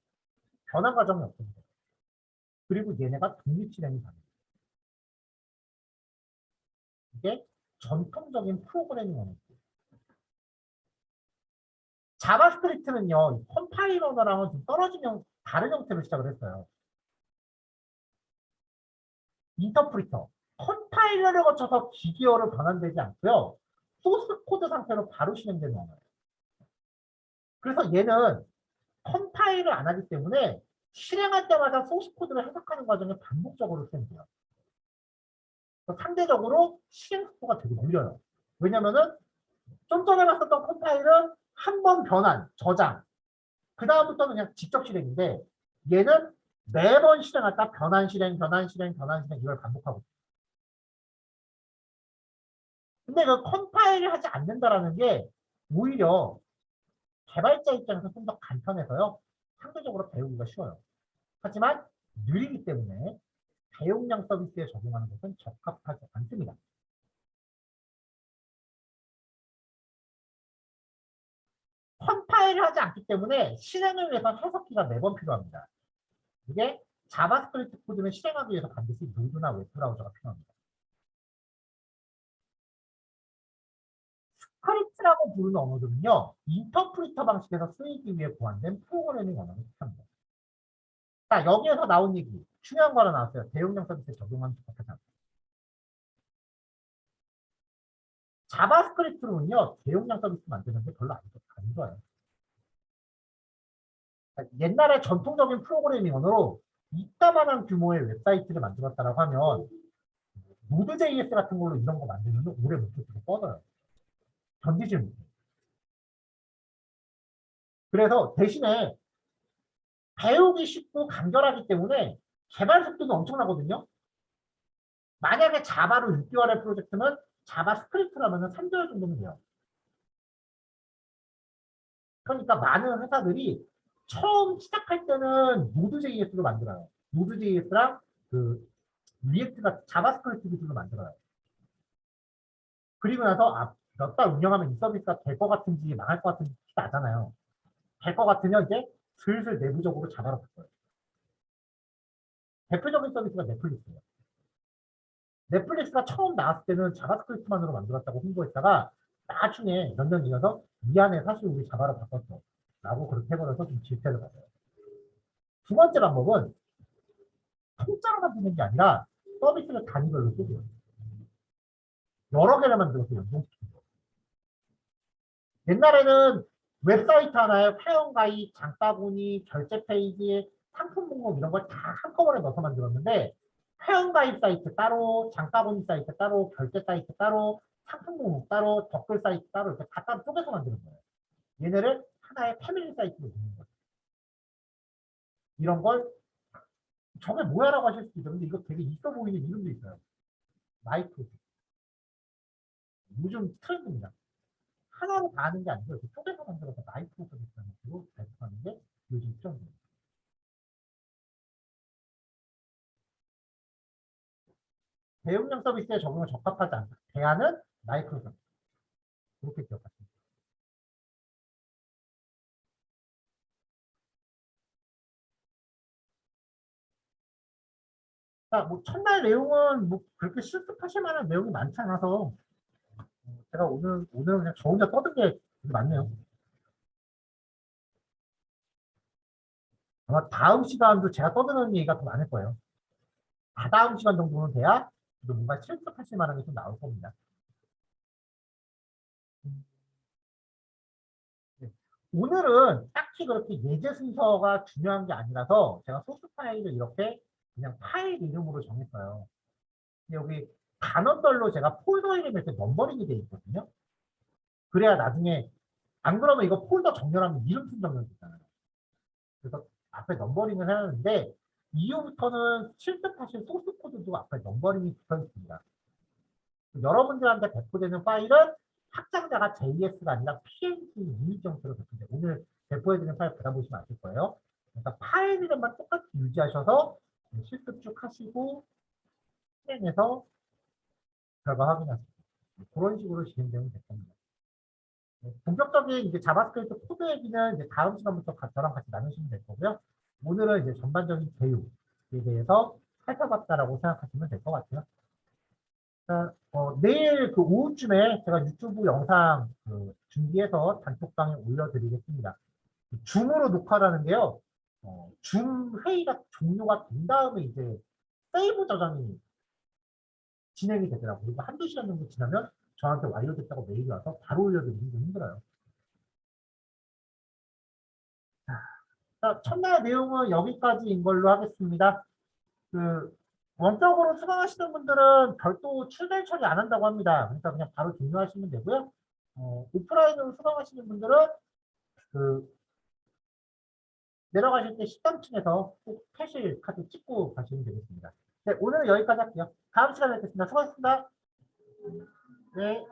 Speaker 1: 변환 과정이 없습니다. 그리고 얘네가 독립 실행이 가능해요. 이게 전통적인 프로그래밍 언어입니다. 자바스크립트는요, 컴파일러랑은 좀 떨어지는 다른 형태로 시작을 했어요. 인터프리터. 컴파일러를 거쳐서 기계어로 변환되지 않고요. 소스 코드 상태로 바로 실행되는 언어예요. 그래서 얘는 컴파일을 안 하기 때문에 실행할 때마다 소스 코드를 해석하는 과정이 반복적으로 실행돼요. 상대적으로 실행 속도가 되게 느려요. 왜냐면은 좀 전에 봤었던 컴파일은 한 번 변환, 저장. 그 다음부터는 그냥 직접 실행인데 얘는 매번 실행하다 변환 실행, 변환 실행, 변환 실행 이걸 반복하고 있어요. 근데 그 컴파일을 하지 않는다라는 게 오히려 개발자 입장에서 좀 더 간편해서요. 상대적으로 배우기가 쉬워요. 하지만 느리기 때문에 대용량 서비스에 적용하는 것은 적합하지 않습니다. 컴파일을 하지 않기 때문에 실행을 위해서 해석기가 매번 필요합니다. 이게 자바스크립트 코드는 실행하기 위해서 반드시 노드나 웹브라우저가 필요합니다. 스크립트라고 부르는 언어들은요, 인터프리터 방식에서 쓰이기 위해 보완된 프로그래밍 언어를 뜻합니다. 자, 여기에서 나온 얘기, 중요한 거 하나 나왔어요. 대용량 서비스에 적용하는 적합하지 않습니다. 자바스크립트로는요, 대용량 서비스 만드는 게 별로 안 좋아요. 옛날에 전통적인 프로그래밍 언어로 이따만한 규모의 웹사이트를 만들었다고 하면 노드.js 같은 걸로 이런 거 만들면 오래 못 버티고 뻗어요. 견디질 못해요. 그래서 대신에 배우기 쉽고 간결하기 때문에 개발 속도도 엄청나거든요. 만약에 자바로 6개월의 프로젝트는 자바스크립트라면 3개월 정도면 돼요. 그러니까 많은 회사들이 처음 시작할 때는 노드.js로 만들어요. 노드.js랑 그 리액트가 자바스크립트 기술로 만들어요. 그리고 나서 몇 달 운영하면 이 서비스가 될 것 같은지 망할 것 같은지 나잖아요. 될 것 같으면 이제 슬슬 내부적으로 자바로 바꿔요. 대표적인 서비스가 넷플릭스예요. 넷플릭스가 처음 나왔을 때는 자바스크립트만으로 만들었다고 홍보했다가 나중에 몇 년 지나서 미안해 사실 우리 자바로 바꿨어 라고 그렇게 해버려서 좀 질타를 받아요. 두 번째 방법은 통짜로 만드는 게 아니라 서비스를 단위별로 쪼개요. 여러 개를 만들어서 연동시키는 거예요. 옛날에는 웹사이트 하나에 회원가입, 장바구니, 결제 페이지, 상품 목록 이런 걸 다 한꺼번에 넣어서 만들었는데 회원가입 사이트 따로, 장바구니 사이트 따로, 결제 사이트 따로, 상품 목록 따로, 댓글 사이트 따로 이렇게 다 따로 쪼개서 만드는 거예요. 얘네를 하나의 패밀리 사이트로 넣는 거예요. 이런 걸 저게 뭐야라고 하실 수도 있는데 이거 되게 있어 보이는 이름도 있어요. 마이크로. 요즘 트렌드입니다. 하나로 다 하는 게 아니고 이렇게 쪼개서 만들어서 마이크로 서비스라는 식으로 발표하는 게 요즘 트렌드입니다. 대용량 서비스에 적용을 적합하지 않다. 대안은 마이크로 서비스. 그렇게 기억하시면 돼요. 자, 뭐 첫날 내용은 뭐 그렇게 실습하실 만한 내용이 많지 않아서 제가 오늘은 그냥 저 혼자 떠든 게 되게 많네요. 아마 다음 시간도 제가 떠드는 얘기가 더 많을 거예요. 다다음 시간 정도는 돼야 뭔가 실습하실 만한 게 좀 나올 겁니다. 네. 오늘은 딱히 그렇게 예제 순서가 중요한 게 아니라서 제가 소스 파일을 이렇게 그냥 파일 이름으로 정했어요. 근데 여기 단원별로 제가 폴더 이름이 이렇게 넘버링이 돼 있거든요. 그래야 나중에 안 그러면 이거 폴더 정렬하면 이름표 정렬 되잖아요. 그래서 앞에 넘버링을 해놨는데 이후부터는 실습하실 소스 코드도 앞에 넘버링이 붙어 있습니다. 여러분들한테 배포되는 파일은 확장자가 JS가 아니라 PNG 유닛 형태로 배포돼요. 오늘 배포해드리는 파일 받아보시면 아실 거예요. 그러니까 파일 이름만 똑같이 유지하셔서 실습 쭉 하시고 실행해서 결과 확인하시고 그런 식으로 진행되면 될 겁니다. 본격적인 이제 자바스크립트 코드 얘기는 이제 다음 시간부터 저랑 같이 나누시면 될 거고요. 오늘은 이제 전반적인 교육에 대해서 살펴봤다라고 생각하시면 될 것 같아요. 내일 그 오후쯤에 제가 유튜브 영상 준비해서 단톡방에 올려드리겠습니다. 줌으로 녹화라는 게요. 줌 회의가 종료가 된 다음에 이제 세이브 저장이 진행이 되더라고요. 그리고 한두 시간 정도 지나면 저한테 완료됐다고 메일이 와서 바로 올려드리기 좀 힘들어요. 자, 첫날 내용은 여기까지인 걸로 하겠습니다. 원격으로 수강하시는 분들은 별도 출달 처리 안 한다고 합니다. 그러니까 그냥 바로 종료하시면 되고요. 오프라인으로 수강하시는 분들은 그 내려가실 때 13층에서 꼭 캐시 카드 찍고 가시면 되겠습니다. 네, 오늘은 여기까지 할게요. 다음 시간에 뵙겠습니다. 수고하셨습니다. 네.